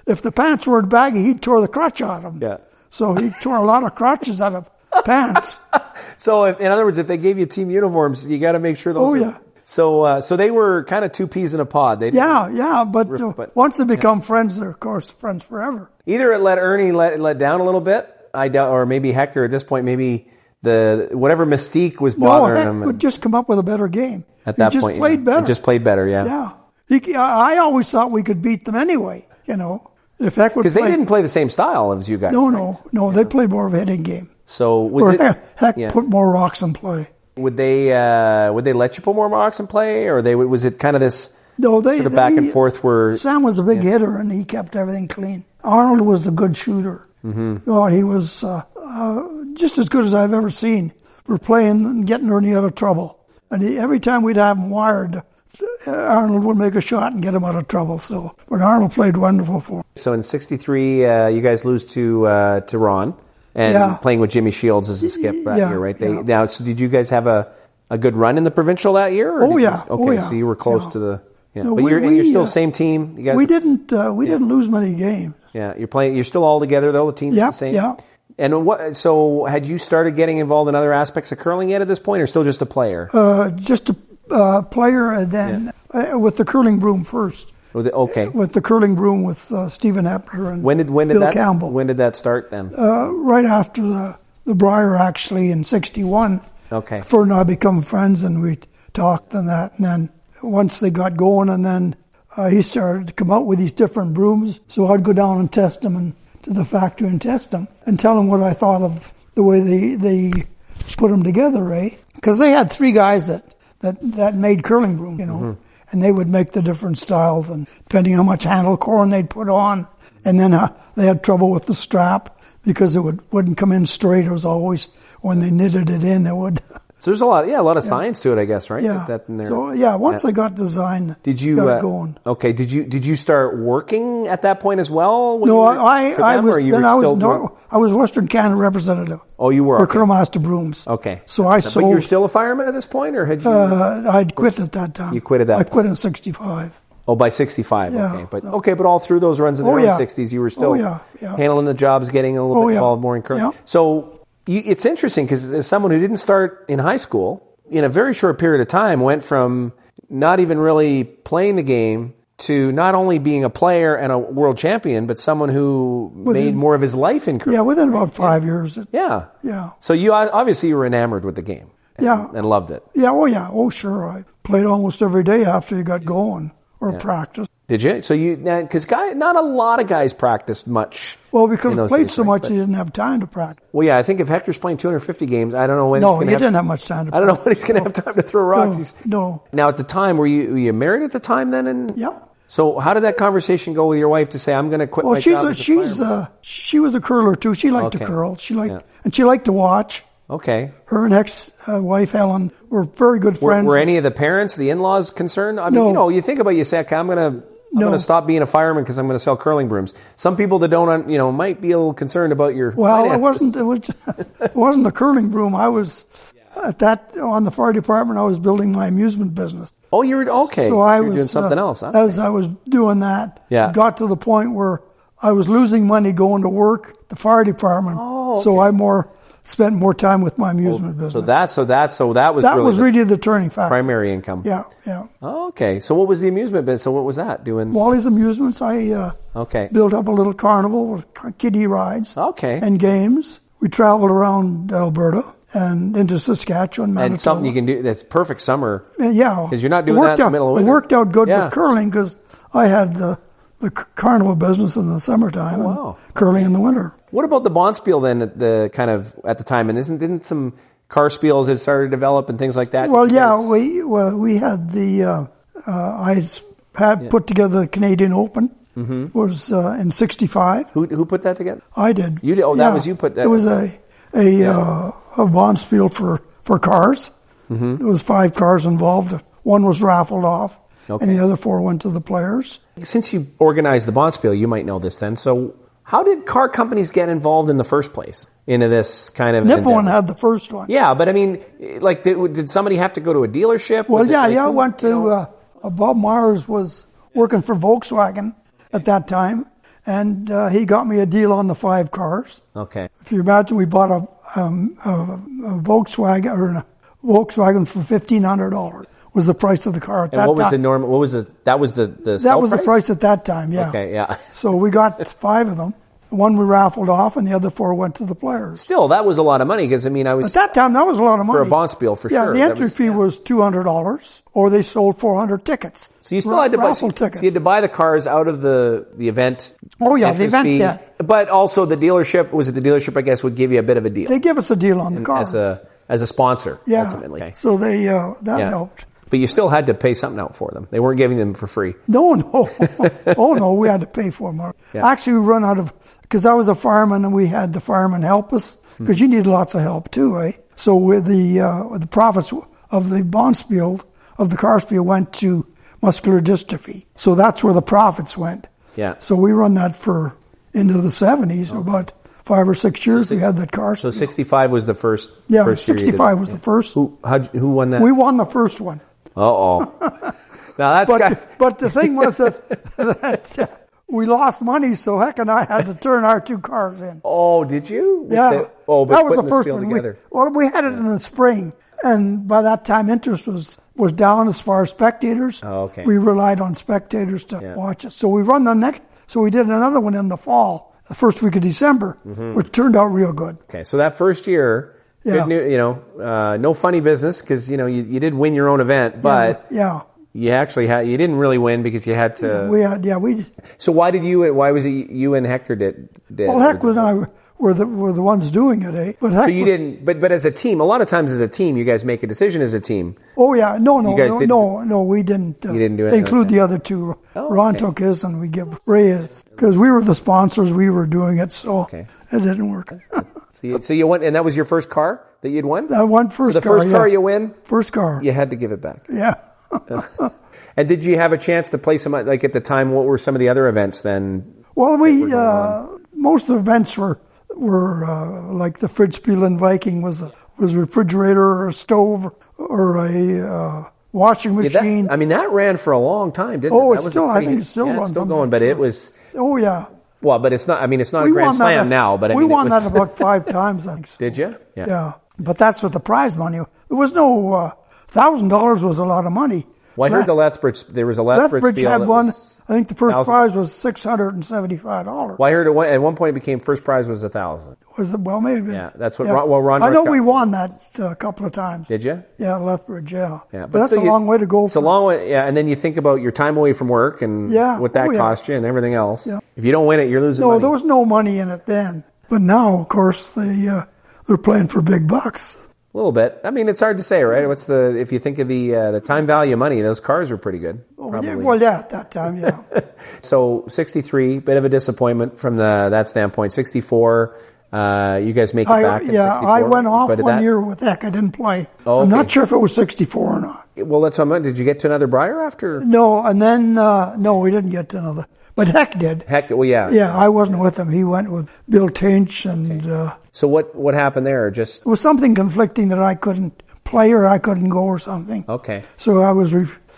if the pants weren't baggy, he tore the crotch out of them. Yeah. So he tore a lot of crotches out of pants. So in other words, if they gave you team uniforms, you got to make sure those. So they were kind of two peas in a pod. But once they become friends, they're of course friends forever. Either it let Ernie let down a little bit, I doubt, or maybe Hector at this point, maybe whatever mystique was bothering him. No, Heck would just come up with a better game. At that point, played better. He just played better, yeah. Yeah, I always thought we could beat them anyway. If Heck would, because they didn't play the same style as you guys. No, they played more of a hitting game. So Heck put more rocks in play. Would they let you put more rocks in play, or was it kind of this sort of back and forth where Sam was a big hitter and he kept everything clean. Arnold was the good shooter. Mm-hmm. Oh, he was just as good as I've ever seen for playing and getting Ernie out of trouble. And every time we'd have him wired, Arnold would make a shot and get him out of trouble. But Arnold played wonderful for him. So in '63, you guys lose to Ron. And playing with Jimmy Shields as a skip that year, right? Now, so did you guys have a good run in the provincial that year? So you were close to the. Yeah. No, but you're still same team. You guys. We didn't lose many games. Yeah, you're playing. You're still all together though. The team's the same. Yeah. And so had you started getting involved in other aspects of curling yet at this point, or still just a player? Just a player, and then with the curling broom first. With the curling broom with Stephen Epler and Bill Campbell. When did that start then? Right after the Brier, actually, in '61. Okay. Ferd and I become friends, and we talked and that. And then once they got going, and then he started to come out with these different brooms. So I'd go down and test them, and to the factory and test them, and tell them what I thought of the way they put them together, right? Because they had 3 guys that made curling brooms, Mm-hmm. And they would make the different styles, and depending how much handle corn they'd put on. And then they had trouble with the strap because it wouldn't come in straight. It was always, when they knitted it in, it would. So there's a lot of science to it, I guess, right? Yeah. Once I got designed, got it going. Okay. Did you start working at that point as well? No, I was Western Canada representative. Oh, you were for Curlmaster Brooms. Okay. So I sold. But you're still a fireman at this point, or had you? I'd quit at that time. You quit at that. I quit in '65. Oh, by '65. Yeah, okay, but all through those runs in the early '60s, you were still handling the jobs, getting a little bit involved more in curling. Yeah. So. It's interesting because as someone who didn't start in high school, in a very short period of time, went from not even really playing the game to not only being a player and a world champion, but someone who made more of his life in curling. Yeah, within about 5 years. Yeah. Yeah. So you obviously were enamored with the game. And loved it. Yeah, oh sure. I played almost every day after you got going or practiced. Did you? So because not a lot of guys practiced much. Well, because he played so much, he didn't have time to practice. Well, yeah, I think if Hector's playing 250 games, I don't know when. No, he didn't have much time to practice. I don't know when he's going to have time to throw rocks. No. Now, at the time, were you married at the time then? Yeah. So how did that conversation go with your wife to say, I'm going to quit my job as a fireman? She was a curler too. She liked to curl. And she liked to watch. Okay. Her and ex-wife Helen were very good friends. Were any of the parents, the in-laws, concerned? I mean, no. you think about it, you say, okay, I'm going to stop being a fireman because I'm going to sell curling brooms. Some people that don't, might be a little concerned about your finances. It wasn't the curling broom. I was on the fire department. I was building my amusement business. Oh, you were okay. So I was doing something else. Huh? As I was doing that, it got to the point where I was losing money going to work at the fire department. Oh, okay. So I spent more time with my amusement business. So that was really the turning factor. Primary income. Yeah. Oh, okay. So what was the amusement business? So what was that doing? Wally's Amusements. I built up a little carnival with kiddie rides. Okay. And games. We traveled around Alberta and into Saskatchewan, Manitoba. And something you can do that's perfect summer. Yeah. Because you're not doing that in the middle of winter. It worked out good with curling because I had the carnival business in the summertime and curling in the winter. What about the Bonspiel then at the time? And didn't some car spiels that started to develop and things like that? Well, yeah, we had I had put together the Canadian Open. Mm-hmm. Was in '65. Who put that together? I did. You did. Oh, that was you put that. It was a Bonspiel for cars. Mm-hmm. There was 5 cars involved. One was raffled off, and the other 4 went to the players. Since you organized the Bonspiel, you might know this then. So, how did car companies get involved in the first place into this kind of? Nippon had the first one. Yeah, but I mean, like, did somebody have to go to a dealership? Well, I went to Bob Myers was working for Volkswagen at that time, and he got me a deal on the 5 cars. Okay. If you imagine, we bought a Volkswagen for $1,500 was the price of the car at that time. And what was the normal? What was that was the that was price? The price at that time. Yeah. Okay. Yeah. So we got 5 of them. One we raffled off, and the other 4 went to the players. Still, that was a lot of money because at that time that was a lot of money for a Bonspiel for sure. Yeah, the entry fee was $200, or they sold 400 tickets. So you still had to buy tickets. So you had to buy the cars out of the event. Oh yeah, the event. Fee, but also the dealership I guess would give you a bit of a deal. They give us a deal on the cars as a sponsor. Yeah. Ultimately. Okay. So they that helped. But you still had to pay something out for them. They weren't giving them for free. No. Oh no, we had to pay for them. Yeah. Actually, we run out of. Because I was a fireman and we had the firemen help us, because you need lots of help too, eh? So with the profits of the Bonspiel, of the car spiel, went to muscular dystrophy. So that's where the profits went. Yeah. So we run that into the 70s, about 5 or 6 years we had that car spiel. So 65 was the first. Yeah, first 65 was the first. Who won that? We won the first one. Uh-oh. Now but the thing was that we lost money, so Heck and I had to turn our 2 cars in. Oh, did you? Yeah. That was the first one. We had it in the spring, and by that time interest was down as far as spectators. Oh, okay. We relied on spectators to watch it. So we we did another one in the fall, the first week of December, which turned out real good. Okay, so that first year, good news, no funny business because you did win your own event, but you actually you didn't really win because you had to. We did. So why was it you and Hector did? Well, Hector and I were the ones doing it, eh? But so you didn't. But as a team, a lot of times as a team, you guys make a decision as a team. Oh yeah, no, we didn't. You didn't do it. Include the other 2. Ron took his, and we give Ray his because we were the sponsors. We were doing it, so it didn't work. So you won, and that was your first car that you'd won? I won first car. So the first car you win? First car. You had to give it back. Yeah. And did you have a chance to play some, like at the time, what were some of the other events then? Well, most of the events were like the Fridspielen Viking was a refrigerator or a stove or a washing machine. That ran for a long time, didn't it? Oh, I think it's still running. It's still going, but it was. Oh yeah. Well, but it's not. It's not a Grand Slam now. But we won that about 5 times, I think. So. Did you? Yeah. But that's what the prize money. There was no $1,000 was a lot of money. Well, I heard there was a Lethbridge Lethbridge deal had one. I think the first 1,000. prize was $675. Well, I heard at one point it became first prize was 1,000. Was it? Well, maybe. Yeah, that's what. Yeah. Well, Ron. I know we won that a couple of times. Did you? Yeah, Lethbridge. Yeah. But that's a long way to go. It's a long way. Yeah, and then you think about your time away from work and what that cost you and everything else. Yeah. If you don't win it, you're losing money. No, there was no money in it then. But now, of course, they're playing for big bucks. A little bit. I mean, it's hard to say, right? If you think of the time value of money, those cars were pretty good. Oh, yeah, well, yeah, at that time, yeah. So 63, bit of a disappointment from that standpoint. 64, you guys make it back in 64. Yeah, I went off one year with Heck. I didn't play. Oh, okay. I'm not sure if it was 64 or not. Well, that's what I meant. Did you get to another Brier after? No, and then, no, we didn't get to another. But Heck did. Heck, well, yeah. Yeah, I wasn't with him. He went with Bill Tinch and... Okay. So what happened there? It was something conflicting that I couldn't play or I couldn't go or something. Okay. So I was...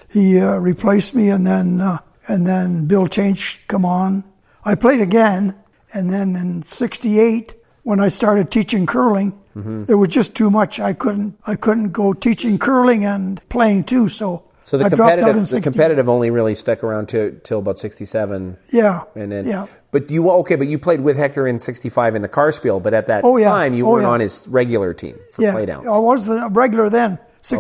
He replaced me, and then Bill Tinch come on. I played again, and then in '68, when I started teaching curling, it was just too much. I couldn't go teaching curling and playing too. So the competitive only really stuck around till about 67. Yeah. And then, yeah. But you played with Hector in 65 in the car spiel, but at that time you weren't on his regular team for playdowns. I was the regular then.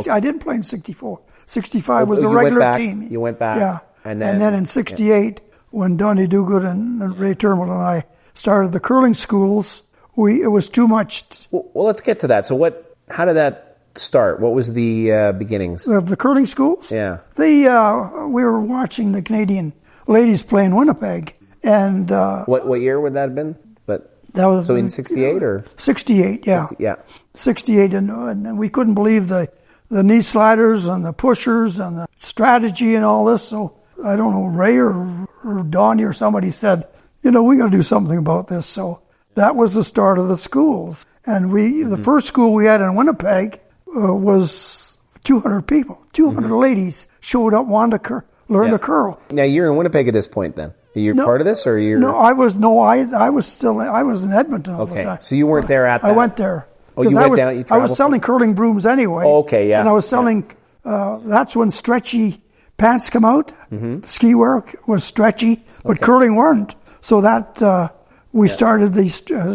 I didn't play in 64. 65 was the regular team. You went back. Yeah. And then in 68, when Donnie Duguid and Ray Termel and I started the curling schools, it was too much. Well, let's get to that. So how did that start? What was the beginnings of the curling schools? Yeah, we were watching the Canadian ladies play in Winnipeg, and what year would that have been? But that was in 68 or 68, yeah, 68, and we couldn't believe the knee sliders and the pushers and the strategy and all this. So I don't know, Ray or Donnie or somebody said, we got to do something about this. So that was the start of the schools, and the first school we had in Winnipeg. Was 200 people. 200 ladies showed up, wanted to learn to curl. Now you're in Winnipeg at this point. Then are you part of this, or you're? No, I was in Edmonton all the time. So you weren't there at that. I went there. Oh, you went down. You I was selling curling brooms anyway. Oh, okay, yeah. And I was selling. That's when stretchy pants come out. Ski wear was stretchy, but curling weren't. So that we started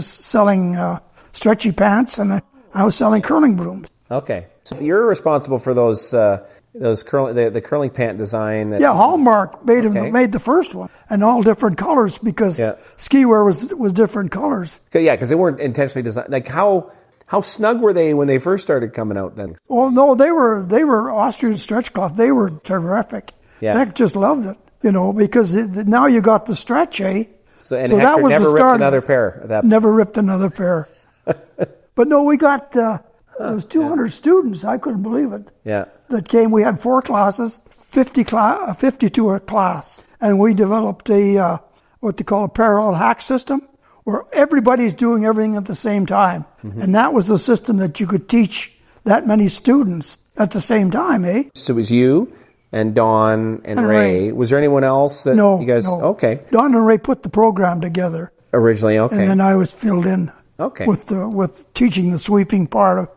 selling stretchy pants, and I was selling curling brooms. Okay, so you're responsible for those the curling pant design. Hallmark made the first one, and all different colors because ski wear was different colors. Yeah, because they weren't intentionally designed. Like how snug were they when they first started coming out? Then? Well, no, they were Austrian stretch cloth. They were terrific. Yeah, Heck just loved it. Because now you got the stretch, eh? So that was never ripped another pair. At that point. Never ripped another pair. But no, we got. There was 200 students. I couldn't believe it. Yeah. That came. We had 4 classes, 50 to a class, and we developed what they call a parallel hack system, where everybody's doing everything at the same time, and that was the system that you could teach that many students at the same time, eh? So it was you and Don and Ray. Was there anyone else that you guys? No. Okay. Don and Ray put the program together originally. Okay. And then I was filled in. Okay. With teaching the sweeping part of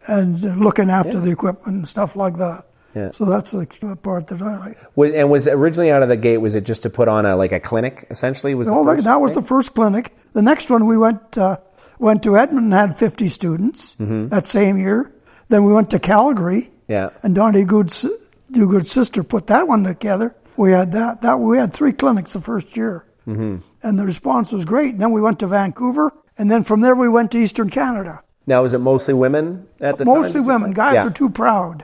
and looking after the equipment and stuff like that. Yeah. So that's the part that I like. Was originally out of the gate, was it just to put on a clinic essentially? That was the first clinic. The next one we went to Edmonton and had 50 students that same year. Then we went to Calgary. Yeah. And Donnie Duguid's sister put that one together. We had that we had 3 clinics the first year. And the response was great. And then we went to Vancouver, and then from there we went to Eastern Canada. Now, was it mostly women at the time? Mostly women. Guys are too proud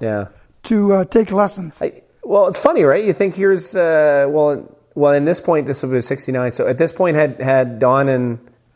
to take lessons. Well, it's funny, right? You think here's, well, in this point, this was 69. So at this point, had Don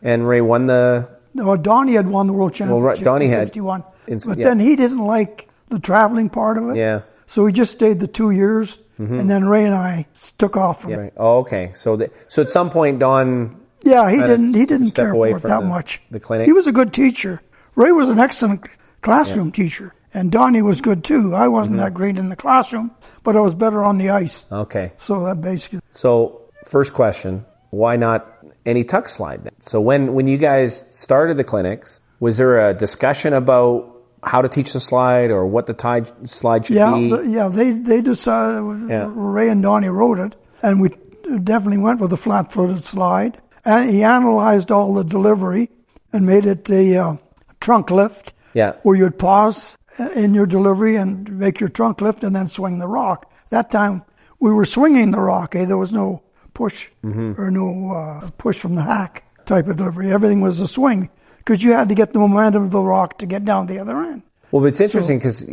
and Ray won the... No, Donnie had won the World Championship in 61. But then he didn't like the traveling part of it. Yeah. So he just stayed the 2 years. And then Ray and I took off from it. Oh, okay. So at some point, Don... Yeah, he didn't care for it that much. The clinic? He was a good teacher. Ray was an excellent classroom teacher. And Donnie was good too. I wasn't that great in the classroom, but I was better on the ice. Okay. So that basically... So, first question, why not any tuck slide then? So when you guys started the clinics, was there a discussion about how to teach the slide or what the slide should be? They decided, Ray and Donnie wrote it, and we definitely went with the flat-footed slide. And he analyzed all the delivery and made it a trunk lift, where you'd pause in your delivery and make your trunk lift and then swing the rock. That time, we were swinging the rock. There was no push or no push from the hack type of delivery. Everything was a swing because you had to get the momentum of the rock to get down the other end. Well, it's interesting because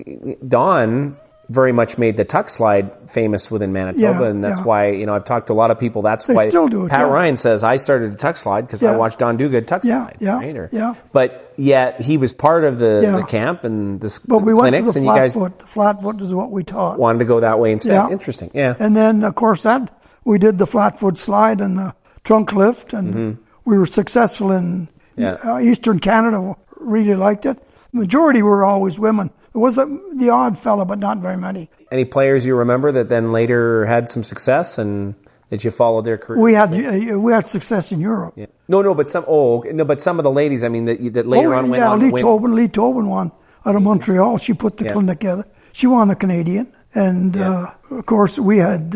Don very much made the tuck slide famous within Manitoba, and that's why, I've talked to a lot of people. That's why still do it, Pat Ryan says, I started a tuck slide because I watched Don Duguid tuck slide. But yet he was part of the camp and the but we clinics, went to the and you guys the flat foot is what we taught. Wanted to go that way instead. Interesting, And then, of course, we did the flat foot slide and the trunk lift, and we were successful in Eastern Canada. Really liked it. The majority were always women. There was the odd fella, but not very many. Any players you remember that then later had some success and that you followed their career? We had success in Europe. Yeah. But some of the ladies. I mean, that later on went on. Lee Tobin won out of Montreal. She put the clinic together. She won the Canadian, and of course we had.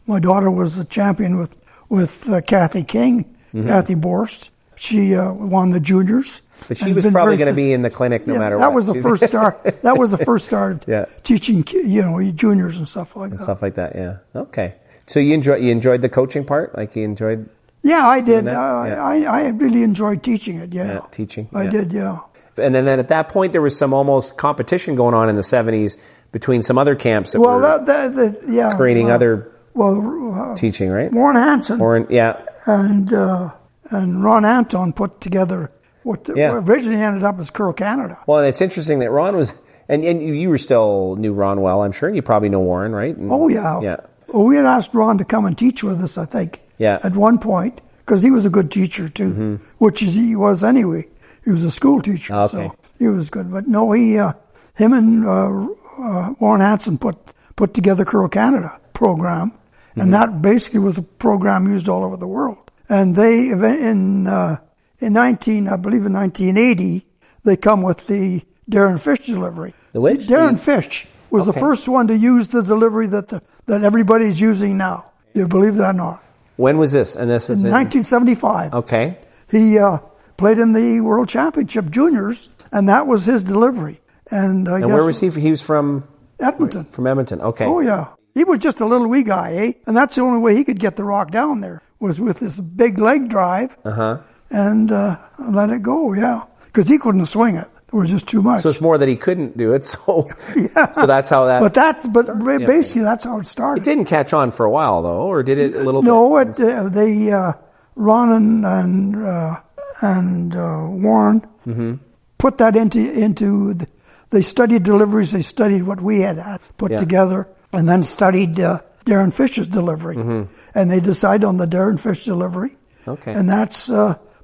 My daughter was a champion with Kathy King, Kathy Borst. She won the juniors. But she was probably going to be in the clinic no matter what. That was the first start. That was the first start of teaching, juniors and stuff like that. Stuff like that, yeah. Okay. So you enjoyed the coaching part? Like you enjoyed? Yeah, I did. I really enjoyed teaching it, teaching. I did, yeah. And then at that point, there was some almost competition going on in the 70s between some other camps that were creating other teaching, right? Warren Hansen. And Ron Anton put together what originally ended up as Curl Canada. Well, and it's interesting that Ron was, and you were still knew Ron well, I'm sure. You probably know Warren, right? Yeah. Well, we had asked Ron to come and teach with us, I think, at one point, because he was a good teacher too, which he was anyway. He was a school teacher, so he was good. But no, him and Warren Hansen put together Curl Canada program, and that basically was a program used all over the world. And they in 1980, they come with the Darren Fish delivery. Darren Fish was the first one to use the delivery that everybody's using now. You believe that or not? When was this? And this is in 1975. Okay. He played in the World Championship Juniors, and that was his delivery. And I guess where was he? He was from Edmonton. From Edmonton. Okay. Oh yeah. He was just a little wee guy, And that's the only way he could get the rock down there was with this big leg drive. And let it go, because he couldn't swing it. It was just too much. So it's more that he couldn't do it. So that's how that. But basically that's how it started. It didn't catch on for a while though, or did it a little bit? No, Ron and Warren put that into. They studied deliveries. They studied what we had put together, and then studied Darren Fish's delivery, and they decided on the Darren Fish delivery. Okay, and that's.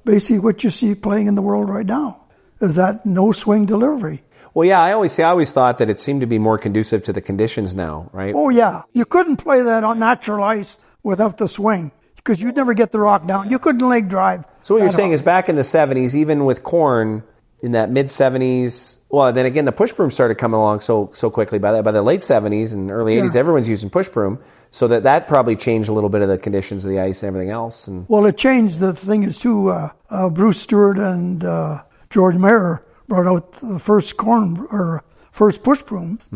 Basically what you see playing in the world right now is that no swing delivery. Well, yeah, I always thought that it seemed to be more conducive to the conditions now, right? Oh, yeah. You couldn't play that on natural ice without the swing because you'd never get the rock down. You couldn't leg drive. So what you're saying is back in the 70s, even with corn in that mid-70s, well, then again, the push broom started coming along so quickly. By the late 70s and early 80s, everyone's using push broom. So that probably changed a little bit of the conditions of the ice and everything else. Well, it changed. The thing is, too, Bruce Stewart and George Mayer brought out the first push brooms.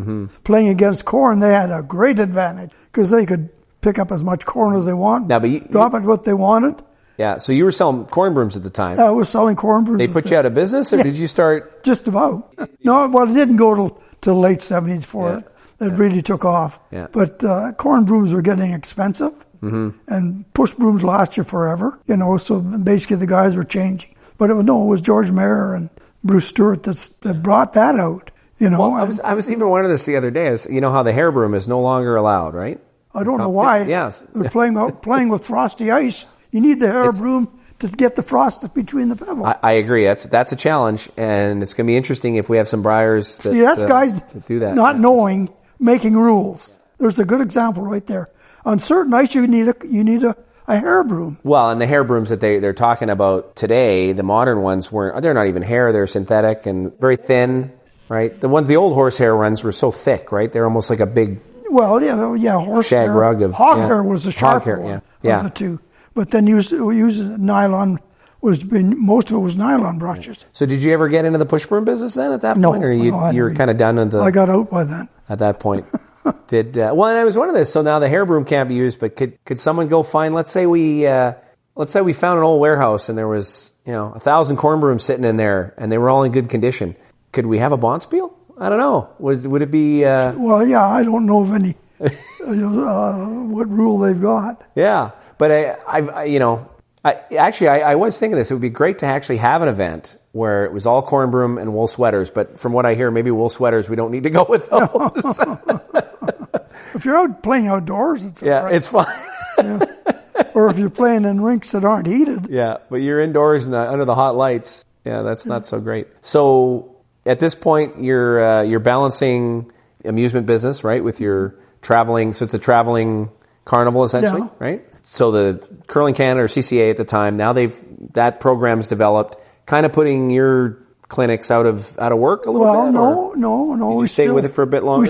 Playing against corn, they had a great advantage because they could pick up as much corn as they want, drop it what they wanted. Yeah, so you were selling corn brooms at the time. I was selling corn brooms. They put you out of business, or did you start? Just about. No, well, it didn't go till late 70s for it. It really took off. Yeah. But corn brooms were getting expensive, and push brooms last you forever. So basically the guys were changing. But it was George Mayer and Bruce Stewart that brought that out. Well, I was even wondering this the other day. You know how the hair broom is no longer allowed, right? I don't know why. Yes. They're playing with frosty ice. You need the hair broom to get the frost between the pebbles. I agree. That's a challenge, and it's going to be interesting if we have some Briers that that's guys do that. Not knowing, making rules. There's a good example right there. On certain ice, you need a hair broom. Well, and the hair brooms that they're talking about today, the modern ones they're not even hair. They're synthetic and very thin. right? The old horsehair runs were so thick, right? They're almost like a big horsehair. Shag rug of hog hair was the sharper one of the two. But then using nylon most of it was nylon brushes. So did you ever get into the push broom business then at that point, or you were kind of done with I got out by then. At that point, and I was wondering this. So now the hair broom can't be used, but could someone go find? Let's say we found an old warehouse and there was 1,000 corn brooms sitting in there, and they were all in good condition. Could we have a bonspiel? I don't know. Would it be? Well, yeah, I don't know of any what rule they've got. Yeah, but I was thinking this. It would be great to actually have an event where it was all corn broom and wool sweaters. But from what I hear, maybe wool sweaters, we don't need to go with those. If you're out playing outdoors, it's all right. It's fine. Yeah. Or if you're playing in rinks that aren't heated. Yeah, but you're indoors under the hot lights. Yeah, that's not so great. So at this point, you're balancing amusement business, right, with your traveling. So it's a traveling carnival essentially, right? So the Curling Canada or CCA at the time, now that program's developed, kind of putting your clinics out of work a little bit. No. Did you stay with it for a bit longer?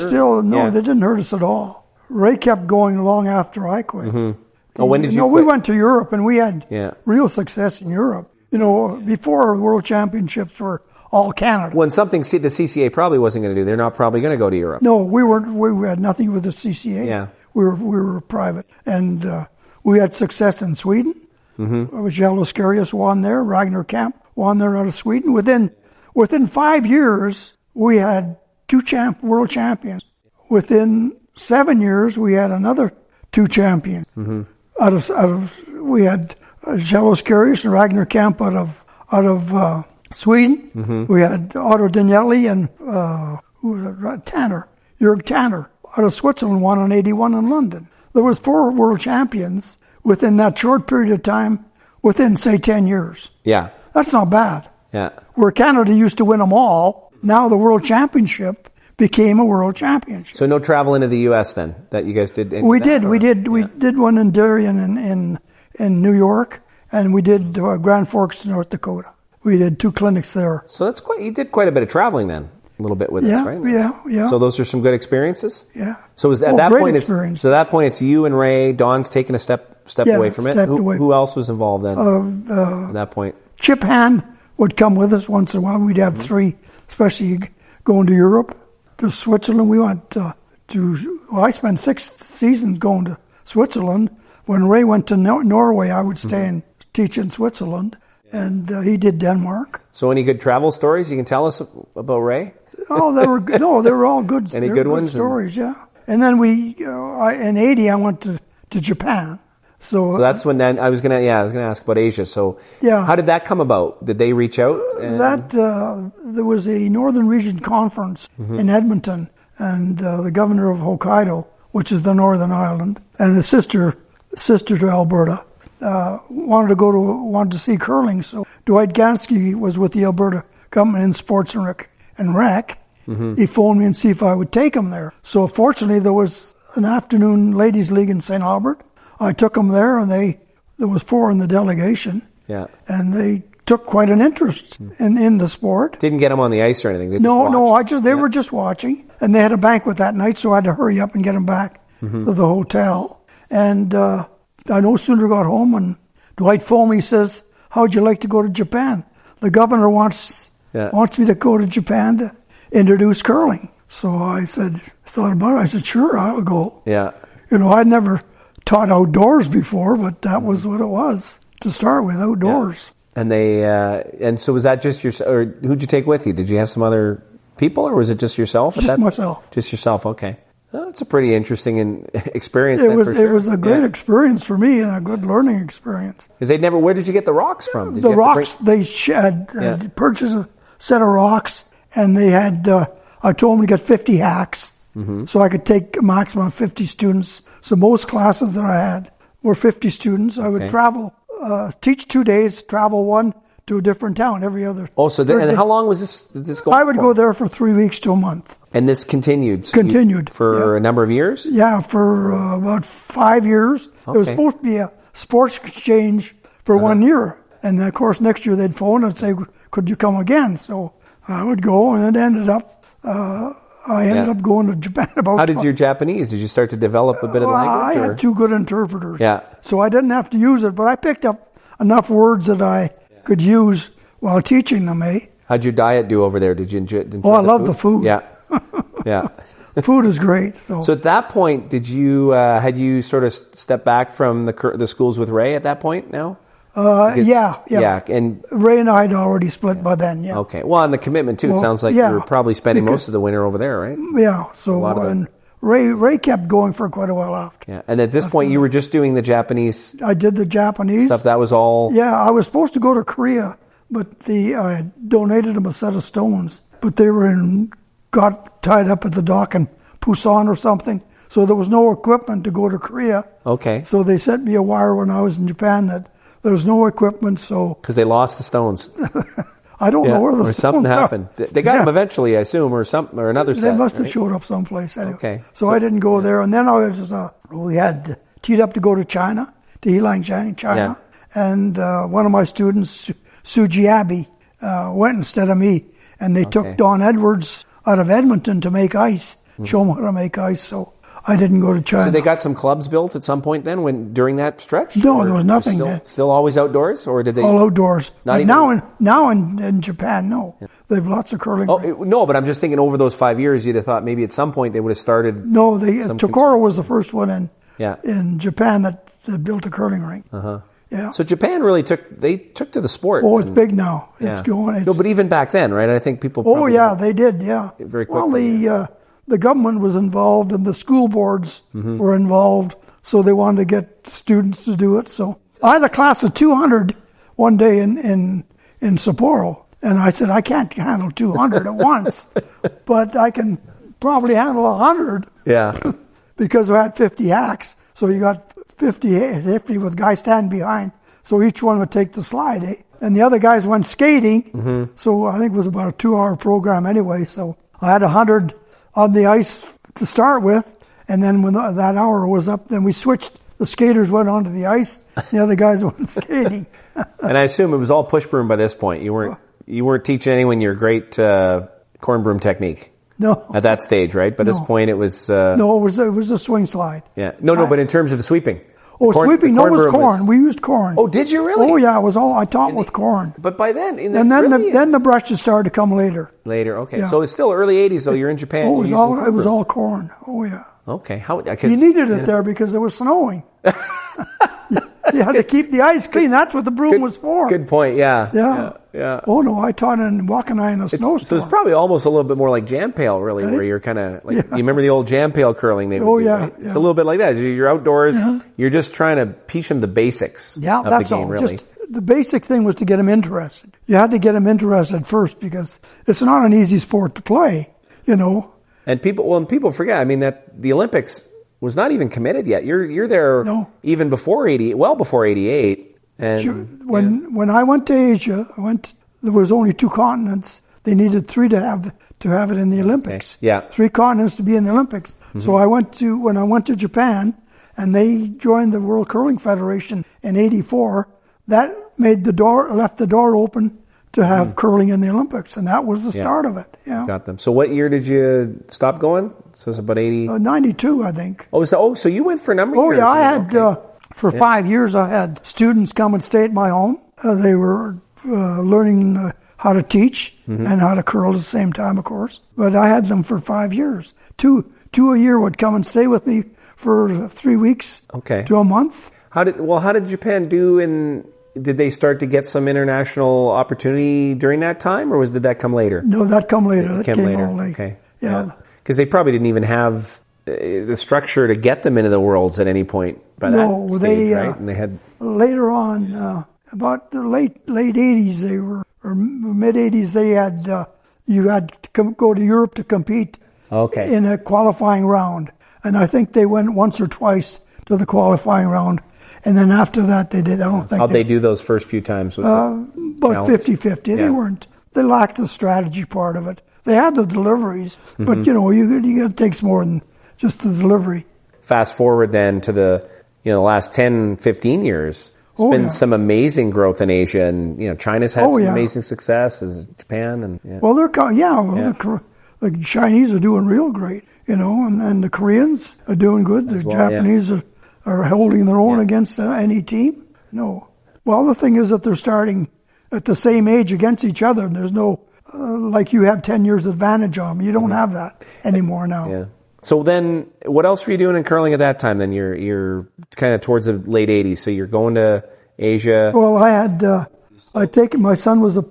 They didn't hurt us at all. Ray kept going long after I quit. Mm-hmm. Oh, when did you quit? We went to Europe and we had real success in Europe. Before World Championships were all Canada. When something the CCA probably wasn't going to do, they're not probably going to go to Europe. No, we weren't. We had nothing with the CCA. Yeah. We were private, and we had success in Sweden. Mm-hmm. Charles Scarius won there. Ragnar Kamp won there out of Sweden. Within 5 years, we had two world champions. Within 7 years, we had another two champions. Mm-hmm. We had Charles Scarius and Ragnar Kamp out of Sweden. Mm-hmm. We had Otto Danieli and Jörg Tanner out of Switzerland, won in 81 in London. There was 4 world champions within that short period of time, within, say, 10 years. Yeah. That's not bad. Yeah. Where Canada used to win them all, now the World Championship became a World Championship. So no travel into the U.S. then, that you guys did? We did one in Darien in New York, and we did Grand Forks, North Dakota. We did 2 clinics there. So you did quite a bit of traveling then, a little bit with this, right? Yeah. So those are some good experiptions? Yeah. So at that point, it's you and Ray. Don's taking a step away from it. Who else was involved then at that point? Chip Hand would come with us once in a while. We'd have 3, especially going to Europe, to Switzerland. We went I spent 6 seasons going to Switzerland. When Ray went to Norway, I would stay and teach in Switzerland. And he did Denmark. So any good travel stories you can tell us about Ray? Oh, they were all good. Any good ones? Stories, yeah. And then in 80, I went to Japan. So that's when then I was gonna ask about Asia. So how did that come about? Did they reach out? There was a Northern Region conference in Edmonton, and the governor of Hokkaido, which is the Northern Island, and the sister to Alberta, wanted to see curling. So Dwight Gansky was with the Alberta government in sports and rec. Mm-hmm. He phoned me and see if I would take him there. So fortunately, there was an afternoon ladies' league in St. Albert. I took them there, and there was 4 in the delegation. Yeah, and they took quite an interest in the sport. Didn't get them on the ice or anything. They were just watching, and they had a banquet that night, so I had to hurry up and get them back to the hotel. And I no sooner got home, and Dwight phoned me. He says, "How'd you like to go to Japan? The governor wants me to go to Japan to introduce curling." So I thought about it. I said, "Sure, I'll go." Yeah. I'd never taught outdoors before, but that was what it was to start with, outdoors. Yeah. And and so was that just or who'd you take with you? Did you have some other people, or was it just yourself? Just myself. Just yourself. Okay. Well, that's a pretty interesting experience. It was a great experience for me and a good learning experience. Because where did you get the rocks from? They had purchased a set of rocks, and they had, I told them to get 50 hacks, so I could take a maximum of 50 students. So most classes that I had were 50 students. I would travel, teach 2 days, travel 1 to a different town every other. Oh, and how long was this go? I would go there for 3 weeks to a month. And this continued? For a number of years? Yeah, for about 5 years. Okay. It was supposed to be a sports exchange for 1 year. And then, of course, next year they'd phone and say, "Could you come again?" So I would go, and it ended up I ended up going to Japan about... How did your Japanese? Did you start to develop a bit of language? I had 2 good interpreters. Yeah. So I didn't have to use it, but I picked up enough words that I could use while teaching them, How'd your diet do over there? Did you enjoy I love the food. Yeah. Yeah. The food is great. So at that point, did you had you sort of stepped back from the schools with Ray at that point now? Yeah. And Ray and I had already split by then, yeah. Okay. Well, and the commitment, too. It sounds like you were probably spending most of the winter over there, right? Yeah. So, and Ray kept going for quite a while after. Yeah. And at this point, you were just doing the Japanese... I did the Japanese. Stuff, that was all... Yeah, I was supposed to go to Korea, but I donated them a set of stones. But they got tied up at the dock in Busan or something. So there was no equipment to go to Korea. Okay. So they sent me a wire when I was in Japan that there was no equipment, so... Because they lost the stones. I don't know where the or stones something happened. They got them eventually, I assume, or another set. They must have right? showed up someplace anyway. Okay. So I didn't go there. And then we had teed up to go to China, to Yilanjiang, China. Yeah. And one of my students, Suji Abbey, went instead of me. And they took Don Edwards out of Edmonton to make ice, show him how to make ice. So I didn't go to China. So they got some clubs built at some point then, during that stretch? No, there was nothing. Still always outdoors, or did they? All outdoors. Not but now in Japan, no. Yeah. They have lots of curling. No, but I'm just thinking over those 5 years, you'd have thought maybe at some point they would have started. No, Tokoro was the first one in Japan that built a curling rink. Yeah. So Japan really took to the sport. Oh, it's big now. It's going. No, but even back then, right? I think people. Oh yeah, they did. Yeah. Very quickly. Well, the government was involved and the school boards were involved, so they wanted to get students to do it. So I had a class of 200 one day in Sapporo, and I said, I can't handle 200 at once, but I can probably handle 100. Yeah. Because we had 50 hacks, so you got 50 with guys standing behind, so each one would take the slide, And the other guys went skating, so I think it was about a 2-hour program anyway, so I had 100 on the ice to start with, and then when that hour was up, then we switched. The skaters went onto the ice, the other guys went skating. And I assume it was all push broom by this point. You weren't teaching anyone your great corn broom technique. No. At that stage, right? By this point, it was. No, it was a swing slide. Yeah. No, but in terms of the sweeping. Sweeping. No, it was corn. We used corn. Oh, did you really? Oh, yeah. It was all. I taught with corn. But by then, then the brushes started to come later. Later, okay. Yeah. So it's still early '80s, though. You're in Japan. Oh, it was all corn. Oh, yeah. Okay. You needed it there because it was snowing. You had to keep the ice clean. That's what the broom was for. Good point. Yeah. Oh no, I taught in Wakkanai in a snowstorm. So it's probably almost a little bit more like jam pail, really, where you're kind of like you remember the old jam pail curling they would do, right? It's a little bit like that. You're outdoors. You're just trying to teach them the basics. Yeah, of that's the game, all. Really. Just the basic thing was to get them interested. You had to get them interested first because it's not an easy sport to play. And people forget. I mean that the Olympics was not even committed yet. You're there even before well before 88. And when I went to Asia, there was only 2 continents. They needed 3 to have it in the Olympics. Okay. Yeah. 3 continents to be in the Olympics. So when I went to Japan and they joined the World Curling Federation in 84, that left the door open to have curling in the Olympics, and that was the start of it. Yeah. Got them. So what year did you stop going? So it's about 80? 92, I think. So you went for a number of years? Oh, yeah, I had, for 5 years, I had students come and stay at my home. They were learning how to teach and how to curl at the same time, of course. But I had them for 5 years. Two a year would come and stay with me for 3 weeks to a month. How did Japan do did they start to get some international opportunity during that time, or did that come later? No, that came later. That came later. Okay. Yeah. Because they probably didn't even have the structure to get them into the Worlds at any point by that stage, right? And they had later on, about the late 80s, or mid 80s, they had you had to go to Europe to compete in a qualifying round, and I think they went once or twice to the qualifying round. And then after that, they did. I don't think. How'd they do those first few times? About 50-50. They lacked the strategy part of it. They had the deliveries, but it takes more than just the delivery. Fast forward then to the last 10, 15 years. There's been some amazing growth in Asia, and China's had some amazing success, as Japan, and well, The Chinese are doing real great, and the Koreans are doing good. The Japanese are holding their own against any team. No. Well, the thing is that they're starting at the same age against each other, and there's no, like you have 10 years advantage on them. You don't have that anymore now. Yeah. So then, what else were you doing in curling at that time? Then you're kind of towards the late 80s, so you're going to Asia. Well, I'd taken, my son was a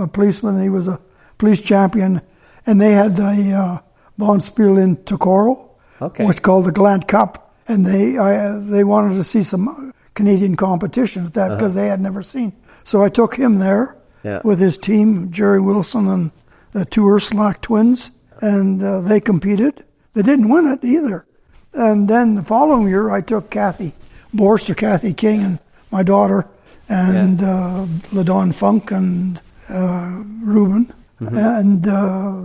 policeman, and he was a police champion, and they had a bonspiel in Tokoro, what's called the Glant Cup, and they wanted to see some Canadian competition at that because they had never seen. So I took him there with his team, Jerry Wilson and the two Ursuliak twins, and they competed. They didn't win it either. And then the following year, I took Kathy King, and my daughter, and LaDawn Funk and Ruben, and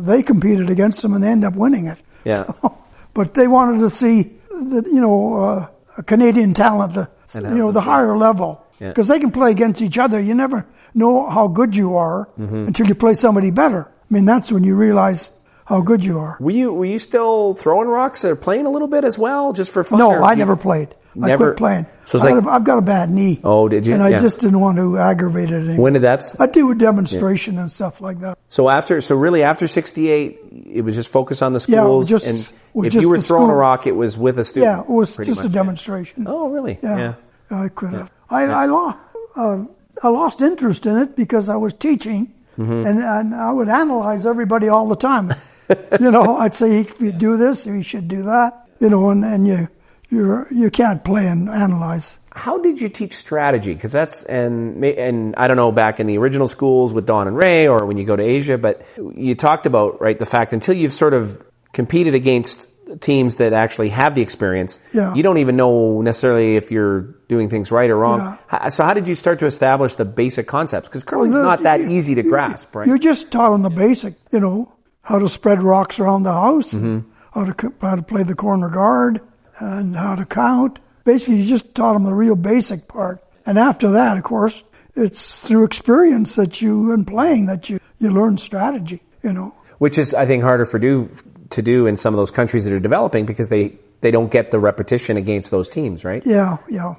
they competed against them, and they ended up winning it. Yeah. So, but they wanted to see a Canadian talent, the higher level, because they can play against each other. You never know how good you are until you play somebody better. I mean, that's when you realize how good you are. Were you still throwing rocks or playing a little bit as well, just for fun? No, I never played. I quit playing. So I've got a bad knee. Oh, did you? And I just didn't want to aggravate it anymore. When did that? I do a demonstration and stuff like that. So really after 68, it was just focus on the schools. Yeah, and if you were throwing a rock, it was with a student. Yeah, it was just a demonstration. Oh, really? Yeah. I quit it. I lost interest in it because I was teaching, and I would analyze everybody all the time. I'd say, if you do this, you should do that. And you can't play and analyze. How did you teach strategy? Because and I don't know, back in the original schools with Don and Ray, or when you go to Asia, but you talked about, right, the fact until you've sort of competed against teams that actually have the experience, you don't even know necessarily if you're doing things right or wrong. Yeah. So how did you start to establish the basic concepts? Because curling's not that easy to grasp, right? You just taught them the basic, how to spread rocks around the house, how to play the corner guard, and how to count. Basically, you just taught them the real basic part. And after that, of course, it's through experience and playing that you learn strategy, Which is, I think, harder to do in some of those countries that are developing because they don't get the repetition against those teams, right? Yeah.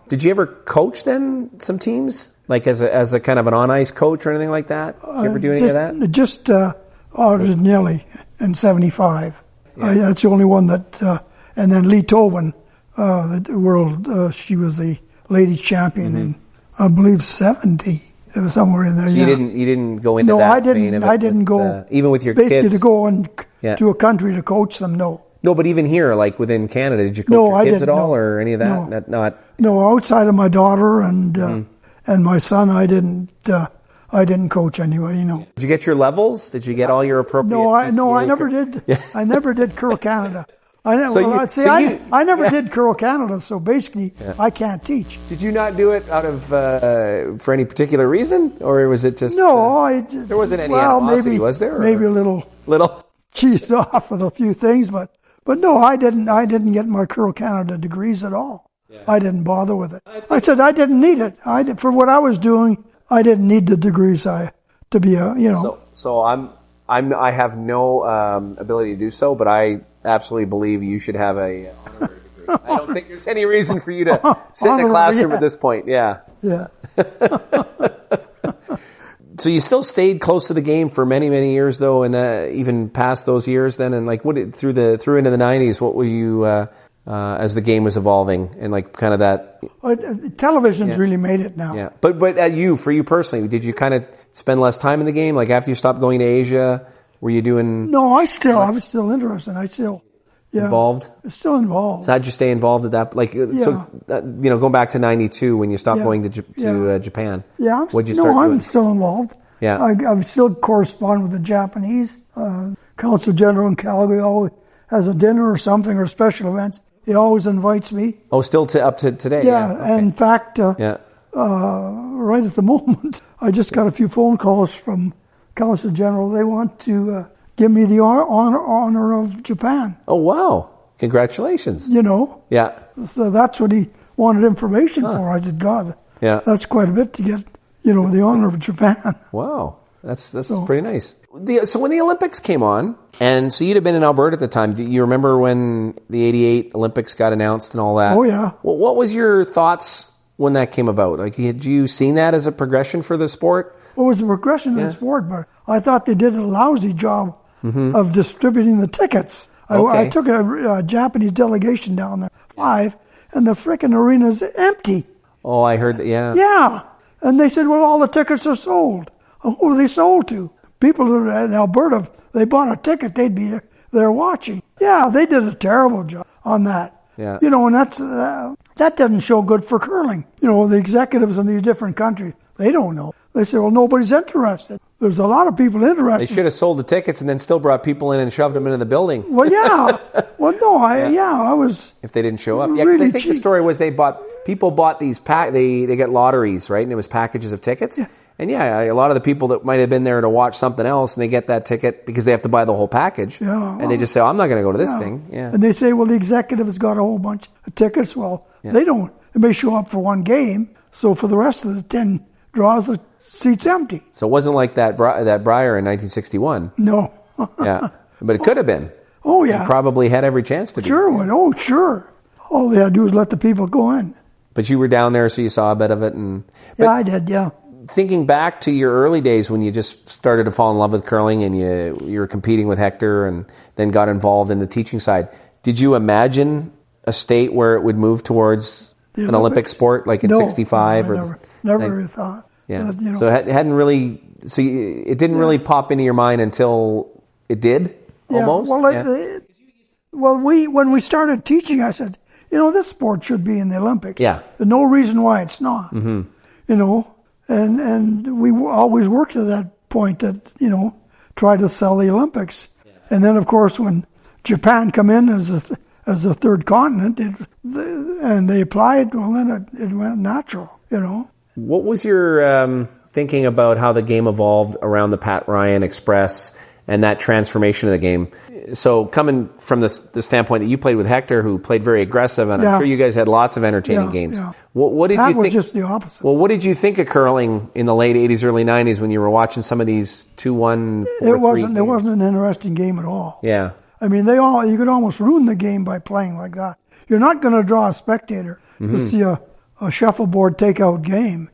Did you ever coach then some teams, like as a kind of an on-ice coach or anything like that? Did you ever do any of that? Just Nelly in 75. Yeah. That's the only one that... and then Lee Tobin, she was the ladies champion in, I believe, 70. It was somewhere in there. So you didn't go into that. No, I didn't go. Even with your basically kids, to go to a country to coach them. No. No, but even here, like within Canada, did you coach your kids at all, or any of that? No, outside of my daughter and my son, I didn't coach anybody. No. Did you get your levels? Did you get all your appropriate? No, I never did. Yeah. I never did Curl Canada. I never did Curl Canada, so basically I can't teach. Did you not do it out of for any particular reason, or was it just? No, there wasn't any animosity, was there? Maybe a little cheesed off with a few things, but no, I didn't get my Curl Canada degrees at all. Yeah. I didn't bother with it. I said I didn't need it. For what I was doing, I didn't need the degrees. To be So I have no ability to do so, but I absolutely believe you should have a honorary degree. I don't think there's any reason for you to sit in a classroom at this point. Yeah. Yeah. So you still stayed close to the game for many, many years, though, and even past those years. Then, and like through into the 90s, what were you as the game was evolving, and like kind of that? Television's really made it now. Yeah, but for you personally, did you kind of spend less time in the game? Like after you stopped going to Asia, were you doing? No, I was still interested. Involved? Still involved. So how'd you stay involved at that? Going back to 92 when you stopped going to Japan. Yeah. What'd you start I'm doing? still involved. Yeah. I still correspond with the Japanese. Consul General in Calgary always has a dinner or something or special events. He always invites me. Oh, still up to today? Yeah. Okay. In fact, right at the moment, I just got a few phone calls from Consul General. They want to give me the honor of Japan. Oh, wow. Congratulations. Yeah. So that's what he wanted information for. I said, God, that's quite a bit to get, the honor of Japan. Wow. That's pretty nice. So when the Olympics came on, and so you'd have been in Alberta at the time. Do you remember when the '88 Olympics got announced and all that? Oh yeah. What was your thoughts when that came about? Like, had you seen that as a progression for the sport? Well, it was a progression in the sport, but I thought they did a lousy job of distributing the tickets. I took a Japanese delegation down there, 5, and the frickin' arena's empty. Oh, I heard that, yeah. Yeah. And they said, well, all the tickets are sold. Who are they sold to? People in Alberta, they bought a ticket, they'd be there watching. Yeah, they did a terrible job on that. Yeah. You know, and that doesn't show good for curling. You know, the executives in these different countries, they don't know. They say, well, nobody's interested. There's a lot of people interested. They should have sold the tickets and then still brought people in and shoved them into the building. Well, yeah. Well, no, I was... If they didn't show up. Yeah, really I think the story was people bought these they get lotteries, right? And it was packages of tickets. Yeah. And a lot of the people that might have been there to watch something else, and they get that ticket because they have to buy the whole package. Yeah. And they just say, I'm not going to go to this thing. Yeah. And they say, well, the executive has got a whole bunch of tickets. Well, they don't. They may show up for one game. So for the rest of the 10 draws, the seat's empty. So it wasn't like that Brier in 1961. No. Yeah. But it could have been. Oh, yeah. It probably had every chance to be. Sure would. Oh, sure. All they had to do was let the people go in. But you were down there, so you saw a bit of it. Yeah, I did, yeah. Thinking back to your early days when you just started to fall in love with curling and you were competing with Hector and then got involved in the teaching side, did you imagine a state where it would move towards an Olympic sport like in 65? No, I never thought. Yeah. But, so it hadn't really. So it didn't really pop into your mind until it did. Almost. Well, when we started teaching, I said, this sport should be in the Olympics. Yeah. There's no reason why it's not. Mm-hmm. And we always worked to that point that try to sell the Olympics. Yeah. And then of course when Japan come in as a third continent, and they applied, well then it went natural. What was your thinking about how the game evolved around the Pat Ryan Express and that transformation of the game? So coming from the standpoint that you played with Hector, who played very aggressive, and I'm sure you guys had lots of entertaining games. Yeah. What did you think? Was just the opposite. Well, what did you think of curling in the late 80s, early 90s when you were watching some of these 2-1, 4-3 It wasn't an interesting game at all. Yeah. I mean, you could almost ruin the game by playing like that. You're not going to draw a spectator to see a shuffleboard takeout game,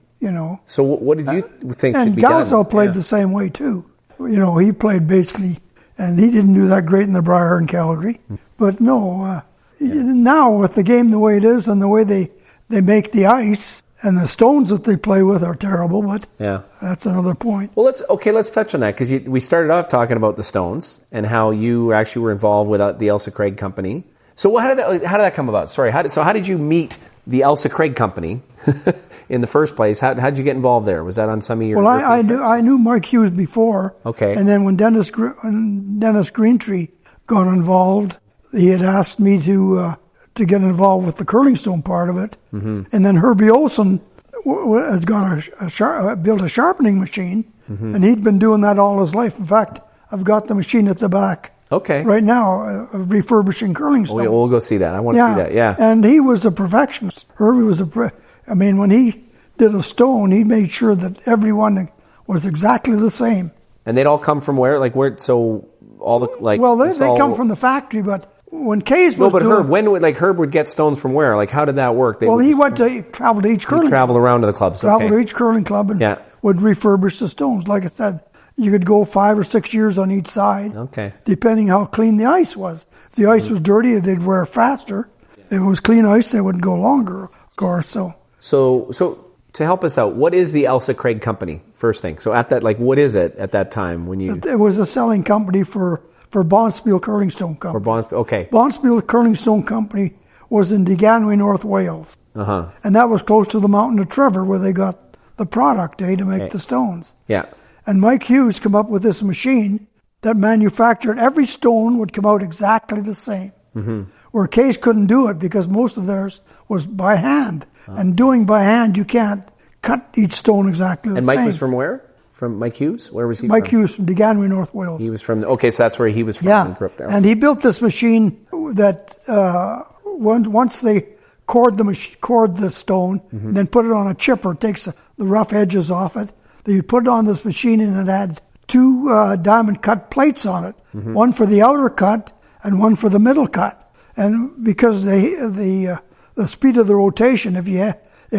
So what did you think should be done? And Galso played the same way too. He played basically, and he didn't do that great in the Brier in Calgary. But no, now with the game the way it is and the way they make the ice and the stones that they play with are terrible, but that's another point. Well, let's touch on that because we started off talking about the stones and how you actually were involved with the Ailsa Craig company. So how did that come about? Sorry, how did you meet the Ailsa Craig company in the first place? How did you get involved there? Was that on some of your? Well, I knew Mike Hughes before. Okay. And then when Dennis Greentree got involved, he had asked me to get involved with the curling stone part of it. Mm-hmm. And then Herbie Olson has got built a sharpening machine, and he'd been doing that all his life. In fact, I've got the machine at the back. Okay. Right now, refurbishing curling stones. We'll go see that. I want to see that. Yeah. And he was a perfectionist. Herbie was when he did a stone, he made sure that everyone was exactly the same. And they'd all come from where? Like where? So all the like. Well, they come from the factory, but when Kay's was Herb would get stones from where? Like how did that work? He traveled to each curling. Traveled around to the clubs. Traveled to each curling club and would refurbish the stones. Like I said, you could go 5 or 6 years on each side. Okay. Depending how clean the ice was. If the ice was dirty, they'd wear faster. If it was clean ice, they would go longer, of course. So to help us out, what is the Ailsa Craig company? First thing. So at that, what is it at that time when you? It was a selling company for Bonspiel Curling Stone Company. Bonspiel Curling Stone Company was in Deganwy, North Wales. Uh-huh. And that was close to the mountain of Trevor where they got the product to make the stones. Yeah. And Mike Hughes came up with this machine that manufactured every stone would come out exactly the same. Mm-hmm. Where Case couldn't do it because most of theirs was by hand. And doing by hand, you can't cut each stone exactly the same. And Mike was from where? From Mike Hughes? Where was he Mike from? Hughes from Deganwy, North Wales. He was from, so that's where he was from. Yeah, and he built this machine that once they cord the stone, then put it on a chipper, takes the rough edges off it, They would put it on this machine, and it had 2 diamond cut plates on it, one for the outer cut and one for the middle cut. And because the speed of the rotation, if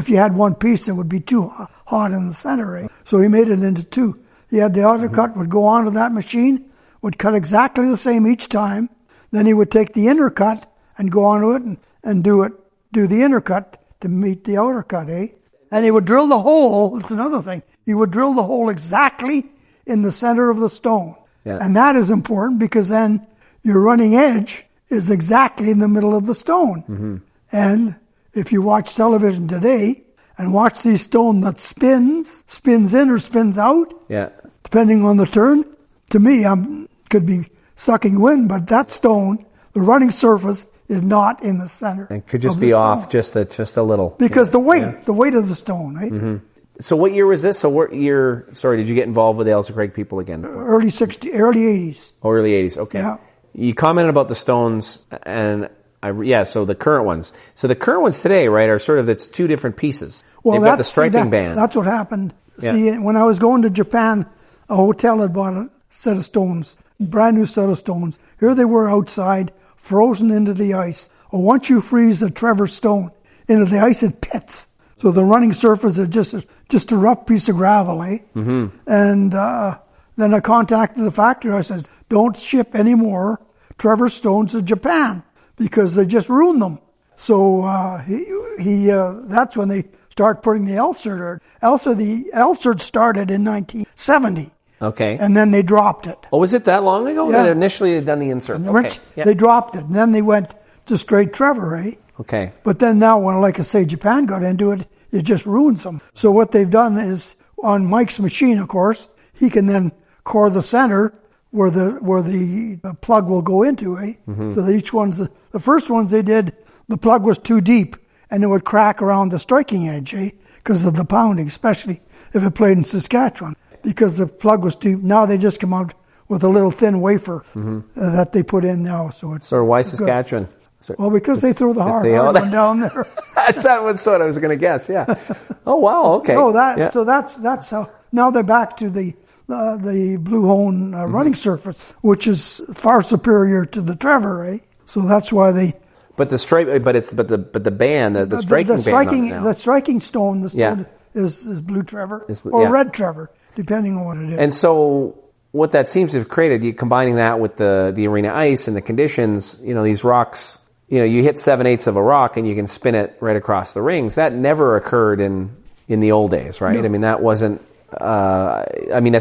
you had one piece, it would be too hot in the center, right? So he made it into 2. He had the outer cut would go onto that machine, would cut exactly the same each time. Then he would take the inner cut and go onto it and do the inner cut to meet the outer cut, eh? And he would drill the hole. It's another thing. He would drill the hole exactly in the center of the stone. Yeah. And that is important because then your running edge is exactly in the middle of the stone. And if you watch television today and watch the stone that spins in or spins out, depending on the turn, to me, could be sucking wind, but that stone, the running surface, is not in the center. And could just be off just a little. Because the weight of the stone, right? So what year was this? So what year, did you get involved with the Ailsa Craig people again? Early 80s. Oh, early 80s, okay. Yeah. You commented about the stones, and so the current ones. So the current ones today, right, are sort of, it's 2 different pieces. Well, they've got the striking band. That's what happened. See, when I was going to Japan, a hotel had bought a set of stones, brand new set of stones. Here they were outside, frozen into the ice. Or once you freeze a Trevor stone into the ice, it pits. So the running surface is just a rough piece of gravel, eh? And then I contacted the factory. I said, don't ship any more Trevor stones to Japan because they just ruined them. So that's when they start putting the Ailsa. The Ailsa started in 1970. Okay. And then they dropped it. Oh, was it that long ago? Yeah. That initially had done the insert. Okay. They dropped it, and then they went to straight Trevor, eh? Okay. But then now, when, like I say, Japan got into it, it just ruins them. So what they've done is, on Mike's machine, of course, he can then core the center where the plug will go into, eh? So that each one's, the first ones they did, the plug was too deep, and it would crack around the striking edge, eh? Because of the pounding, especially if it played in Saskatchewan. Because the plug was too. Now they just come out with a little thin wafer that they put in now. So it's why Saskatchewan? Well, because they throw the hard one down there. That's what I was going to guess. Yeah. Oh wow. Okay. So that's how. Now they're back to the Blue Hone running surface, which is far superior to the Trevor, eh? So that's why they. But the stripe, the band, the striking band. The striking stone, is Blue Trevor or Red Trevor, depending on what it is. And so what that seems to have created, you combining that with the arena ice and the conditions, these rocks, you hit 7/8 of a rock and you can spin it right across the rings. That never occurred in the old days, right? No. I mean, that wasn't. I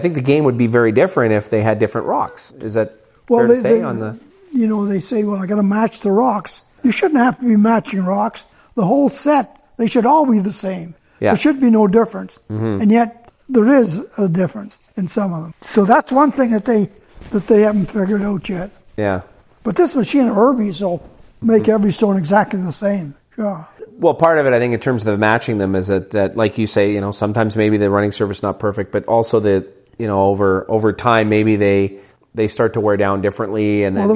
think the game would be very different if they had different rocks. Is that fair to say on the? They say, well, I got to match the rocks. You shouldn't have to be matching rocks. The whole set, they should all be the same. Yeah. There should be no difference. And yet there is a difference in some of them. So that's one thing that they haven't figured out yet. Yeah. But this machine of Herbie's will make every stone exactly the same. Yeah. Well, part of it, I think, in terms of matching them is that like you say, sometimes maybe the running surface is not perfect, but also that, over time, maybe they start to wear down differently, and then,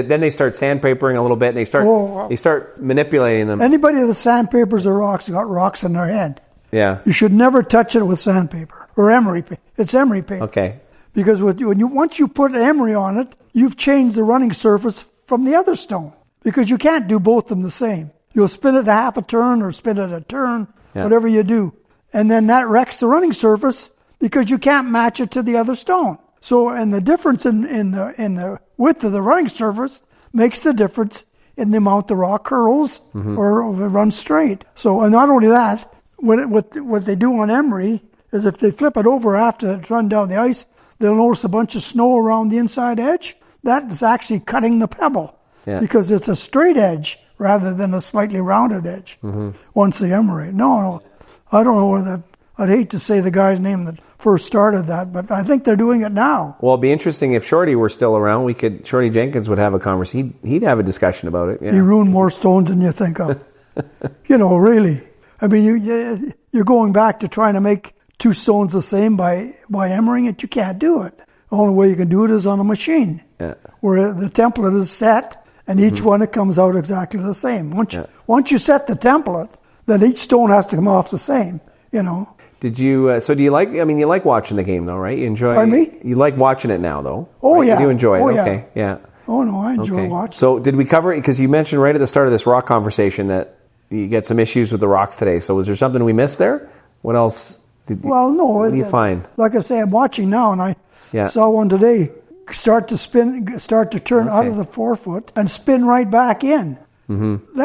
then they start sandpapering a little bit, and they start manipulating them. Anybody that sandpapers or rocks got rocks in their head. Yeah. You should never touch it with sandpaper or emery paper. It's emery paper. Okay. Because once you put emery on it, you've changed the running surface from the other stone. Because you can't do both of them the same. You'll spin it a half a turn or spin it a turn, whatever you do. And then that wrecks the running surface because you can't match it to the other stone. So, and the difference in the width of the running surface makes the difference in the amount the rock curls or if it runs straight. So, and not only that, what they do on emery is if they flip it over after it's run down the ice, they'll notice a bunch of snow around the inside edge. That is actually cutting the pebble because it's a straight edge rather than a slightly rounded edge once the emery. No, I don't know whether. I'd hate to say the guy's name that first started that, but I think they're doing it now. Well, it'd be interesting if Shorty were still around. Shorty Jenkins would have a conversation. He'd have a discussion about it. Yeah. He ruined more stones than you think of. Really. I mean, you're going back to trying to make two stones the same by emerying it. You can't do it. The only way you can do it is on a machine where the template is set and each one it comes out exactly the same. Once you set the template, then each stone has to come off the same. you know. Did you? So do you like? I mean, you like watching the game, though, right? You enjoy. Pardon me? You like watching it now, though. Oh right? yeah. You do enjoy it. Oh, yeah. Okay. Yeah. Oh no, I enjoy watching. So did we cover it? Because you mentioned right at the start of this rock conversation that you get some issues with the rocks today. So was there something we missed there? What else? What do you find? Like I say, I'm watching now, and I saw one today start to turn out of the forefoot and spin right back in. Mm-hmm.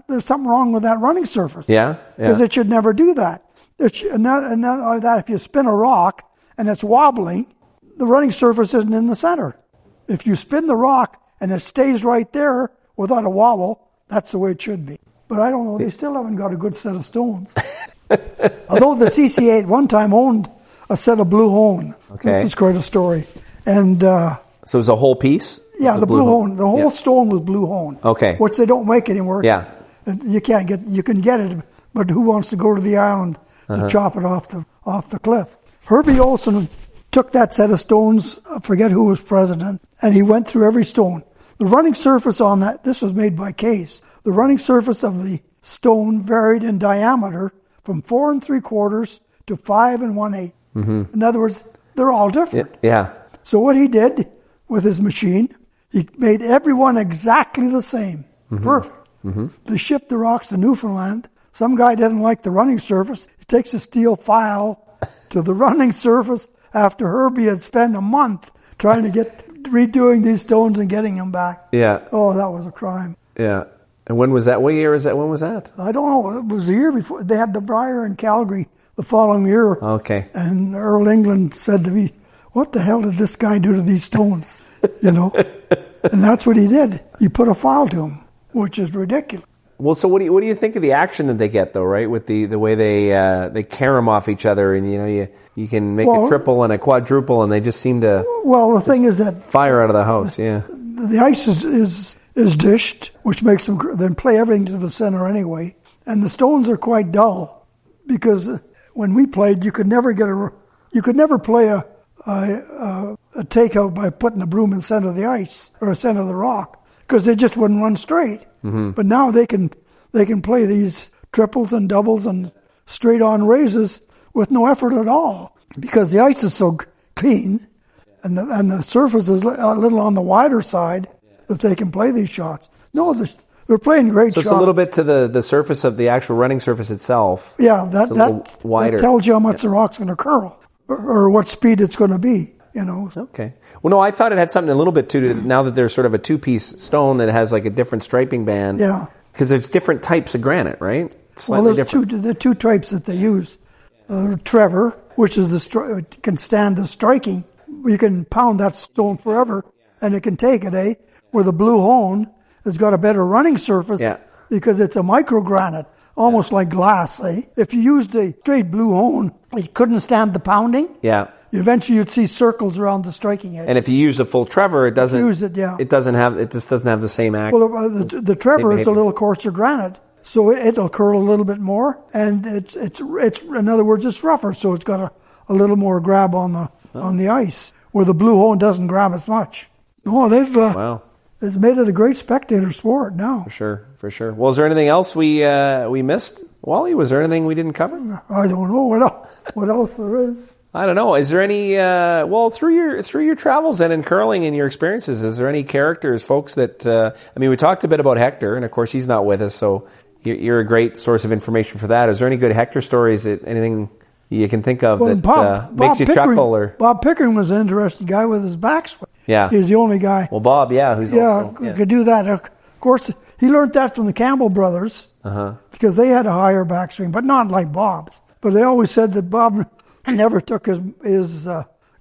There's something wrong with that running surface. Yeah. Because it should never do that. Not only that, if you spin a rock and it's wobbling, the running surface isn't in the center. If you spin the rock and it stays right there without a wobble, that's the way it should be. But I don't know, they still haven't got a good set of stones. Although the CCA at one time owned a set of blue hone. Okay. This is quite a story. And so it was a whole piece? Yeah, the blue hone. The whole stone was blue hone. Okay. Which they don't make anymore. Yeah. You can get it, but who wants to go to the island to chop it off the cliff? Herb Olson took that set of stones, I forget who was president, and he went through every stone. The running surface on that, this was made by Case, the running surface of the stone varied in diameter from 4 3/4 to 5 1/8. Mm-hmm. In other words, they're all different. Yeah. So what he did with his machine, he made every one exactly the same. Mm-hmm. Perfect. Mm-hmm. They shipped the rocks to Newfoundland. Some guy didn't like the running surface. He takes a steel file to the running surface after Herbie had spent a month trying to get redoing these stones and getting them back. Yeah. Oh, that was a crime. Yeah. And when was that? What year is that? When was that? I don't know. It was the year before. They had the Brier in Calgary the following year. Okay. And Earl England said to me, "What the hell did this guy do to these stones?" You know? And that's what he did. He put a file to them, which is ridiculous. Well, so what do you think of the action that they get, though, right? With the way they carry them off each other, and you can make a triple and a quadruple, and they just seem to. Well, the thing is that fire out of the house. Yeah. The ice is dished, which makes them then play everything to the center anyway, and the stones are quite dull because when we played, you could never play a takeout by putting the broom in the center of the ice or center of the rock because they just wouldn't run straight. Mm-hmm. But now they can play these triples and doubles and straight on raises with no effort at all because the ice is so clean and the surface is a little on the wider side that they can play these shots. No, they're playing great shots. So it's a little bit to the surface of the actual running surface itself. Yeah, that tells you how much the rock's going to curl or what speed it's going to be. You know. Okay. Well, no, I thought it had something a little bit to now that there's sort of a two-piece stone that has like a different striping band. Yeah. Because there's different types of granite, right? Slightly different. The two types that they use. Trevor, which is can stand the striking. You can pound that stone forever, and it can take it, Where the blue hone has got a better running surface because it's a microgranite, almost like glass, If you used a straight blue hone, it couldn't stand the pounding. Yeah. Eventually, you'd see circles around the striking edge. And if you use a full Trevor, it doesn't. Use it, yeah. It just doesn't have the same action. Well, the Trevor is a little coarser granite, so it'll curl a little bit more, and it's in other words, it's rougher, so it's got a little more grab on the ice, where the blue hone doesn't grab as much. No, it's made it a great spectator sport now. For sure. Well, is there anything else we missed, Wally? Was there anything we didn't cover? I don't know what else there is. I don't know. Is there any? Through your travels and in curling and your experiences, is there any characters, folks that? We talked a bit about Hector, and of course he's not with us, so you're a great source of information for that. Is there any good Hector stories? Anything you can think of makes you chuckle? Or Bob Pickering was an interesting guy with his backswing. Yeah, he's the only guy. Well, Bob, could do that. Of course, he learned that from the Campbell brothers because they had a higher backswing, but not like Bob's. But they always said that Bob never took his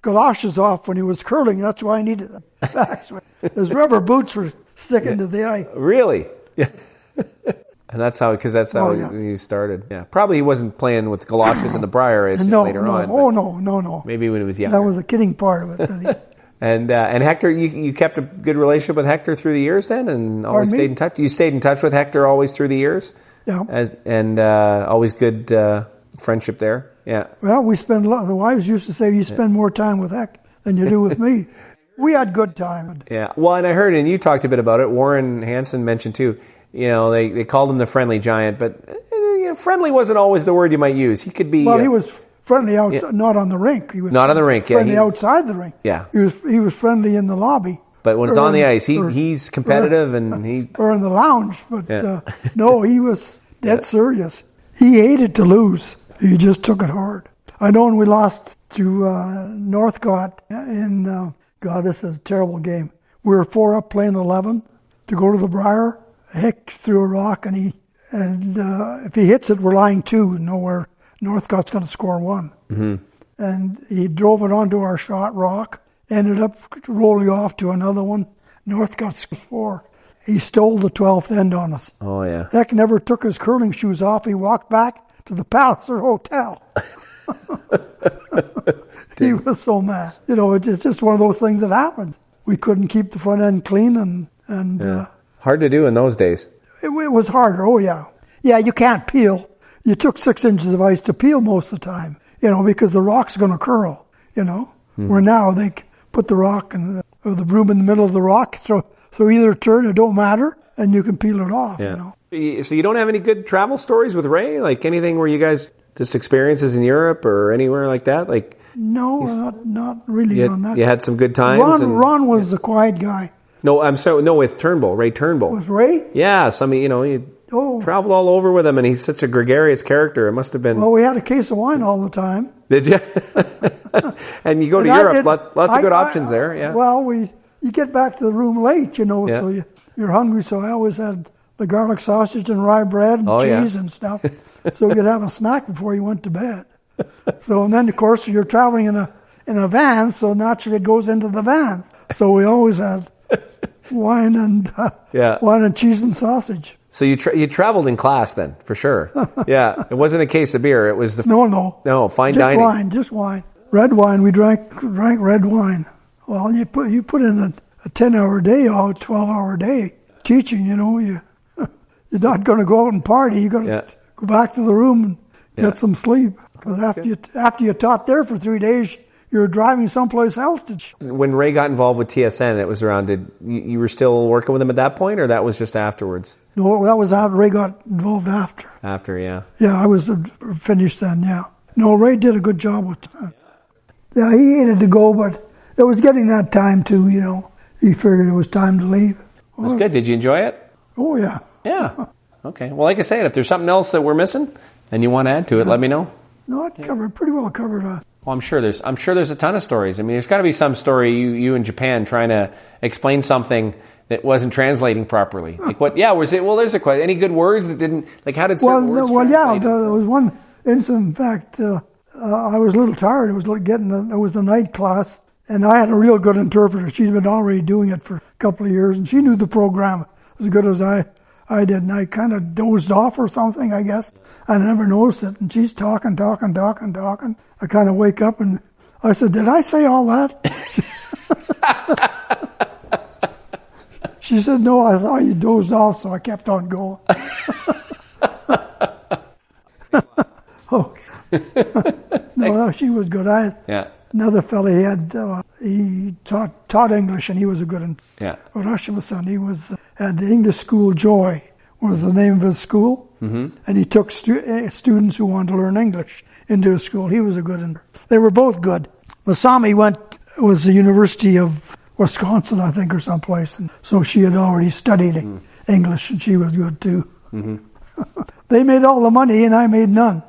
galoshes off when he was curling. That's why he needed the backswing. His rubber boots were sticking to the ice. Really? Yeah. And that's how you started. Yeah. Probably he wasn't playing with galoshes in the Brier later on. Oh, no. Maybe when he was younger. That was the kidding part of it. And Hector, you kept a good relationship with Hector through the years then, and always stayed in touch. You stayed in touch with Hector always through the years. Yeah. Always good friendship there. Yeah. Well, the wives used to say you spend more time with Hector than you do with me. We had good time. Yeah. Well, and I heard, and you talked a bit about it. Warren Hansen mentioned too. They called him the friendly giant, but friendly wasn't always the word you might use. He could be. Well, he was friendly outside, not on the rink. He was not on the rink. Friendly Yeah, outside the rink. Yeah, he was friendly in the lobby. But when it's on the ice, he's competitive and he. Or in the lounge, but no, he was dead serious. He hated to lose. He just took it hard. I know when we lost to Northcott in God, this is a terrible game. We were 4 up playing 11 to go to the Brier. Hick threw a rock, and if he hits it, we're lying 2. Nowhere Northcott's going to score 1. Mm-hmm. And he drove it onto our shot rock. Ended up rolling off to another one. Northcott scored 4. He stole the 12th end on us. Oh yeah. Heck never took his curling shoes off. He walked back to the Palliser Hotel. He was so mad. It's just one of those things that happens. We couldn't keep the front end clean, and hard to do in those days. It was harder. Oh yeah, you can't peel. You took 6 inches of ice to peel most of the time. Because the rock's going to curl. Mm-hmm. Where now they put the rock or the broom in the middle of the rock, so either turn, it don't matter, and you can peel it off. Yeah. So you don't have any good travel stories with Ray, like anything where you guys just experiences in Europe or anywhere like that, like. No, not really on that. You had some good times. Ron was a quiet guy. No, I'm sorry. No, with Turnbull, Ray Turnbull. With Ray? Yeah, you traveled all over with him, and he's such a gregarious character. It must have been. Well, we had a case of wine all the time. Did you? And you go to Europe, lots of good options there. Yeah. Well, you get back to the room late, so you're hungry. So I always had the garlic sausage and rye bread and cheese and stuff, so you'd have a snack before you went to bed. So, and then of course you're traveling in a van, so naturally it goes into the van. So we always had wine and cheese and sausage. So you traveled in class then, for sure. Yeah, it wasn't a case of beer. It was no fine just dining. Just wine. Red wine. We drank red wine. Well, you put in a 10-hour day, or a 12-hour day teaching. You're not going to go out and party. You got to go back to the room and get some sleep. Because after you taught there for 3 days, you were driving someplace else to. When Ray got involved with TSN, it was around. You were still working with him at that point, or that was just afterwards? No, that was after Ray got involved after. After, yeah. Yeah, I was finished then. Yeah. No, Ray did a good job with that. Yeah, he hated to go, but it was getting that time too. He figured it was time to leave. That's good. Did you enjoy it? Oh yeah. Yeah. Okay. Well, like I said, if there's something else that we're missing and you want to add to it, let me know. No, it pretty well covered. Well, I'm sure there's a ton of stories. I mean, there's got to be some story you in Japan trying to explain something that wasn't translating properly. Like what? Yeah, was it? Well, there's a question. Any good words that didn't? Like how did certain words translate? There was one incident. In fact, I was a little tired. It was the night class, and I had a real good interpreter. She'd been already doing it for a couple of years, and she knew the program as good as I did, and I kind of dozed off or something, I guess. I never noticed it, and she's talking. I kind of wake up, and I said, "Did I say all that?" She said, "No, I saw you dozed off, so I kept on going." Okay. No, she was good. Another fellow, he taught English, and he was a good one. Yeah. Russian son, he had the English school. Joy was the name of his school, and he took students who wanted to learn English into his school. He was a good one. They were both good. Masami was the University of Wisconsin, I think, or someplace, and so she had already studied English, and she was good too. Mm-hmm. They made all the money, and I made none.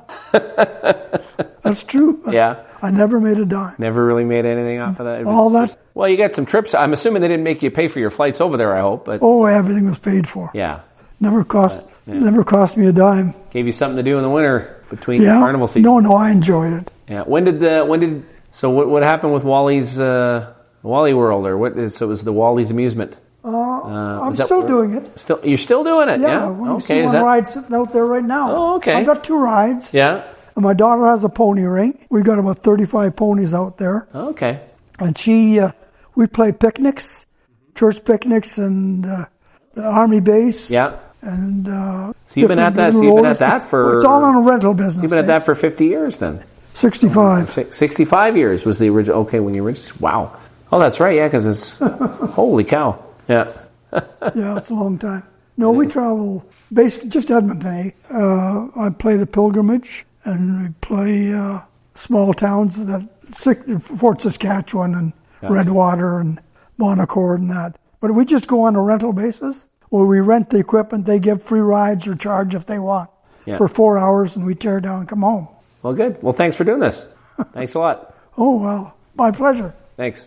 That's true. Yeah. I never made a dime. Never really made anything off of that? All that. Well, you got some trips. I'm assuming they didn't make you pay for your flights over there, I hope. But everything was paid for. Yeah. Never cost me a dime. Gave you something to do in the winter between the carnival season. No, I enjoyed it. Yeah. So what happened with Wally's Wally World, or what? So it was the Wally's Amusement. I'm still doing it. You're still doing it? Yeah. Okay. One ride sitting out there right now. Oh, okay. I've got 2 rides. Yeah. And my daughter has a pony ring. We've got about 35 ponies out there. Okay. And we play picnics, church picnics, and the army base. Yeah. And so you've been at that for. It's all on a rental business. You've been at that for 50 years then. 65. 65 years was the original. Okay, when you originally. Wow. Oh, that's right. Yeah, because it's holy cow. Yeah. Yeah, it's a long time. No, we travel basically just Edmonton. I play the pilgrimage, and we play small towns that Fort Saskatchewan and Redwater and Monacord and that. But we just go on a rental basis where we rent the equipment. They give free rides or charge if they want for 4 hours, and we tear down and come home. Well, good. Well, thanks for doing this. Thanks a lot. Oh, well, my pleasure. Thanks.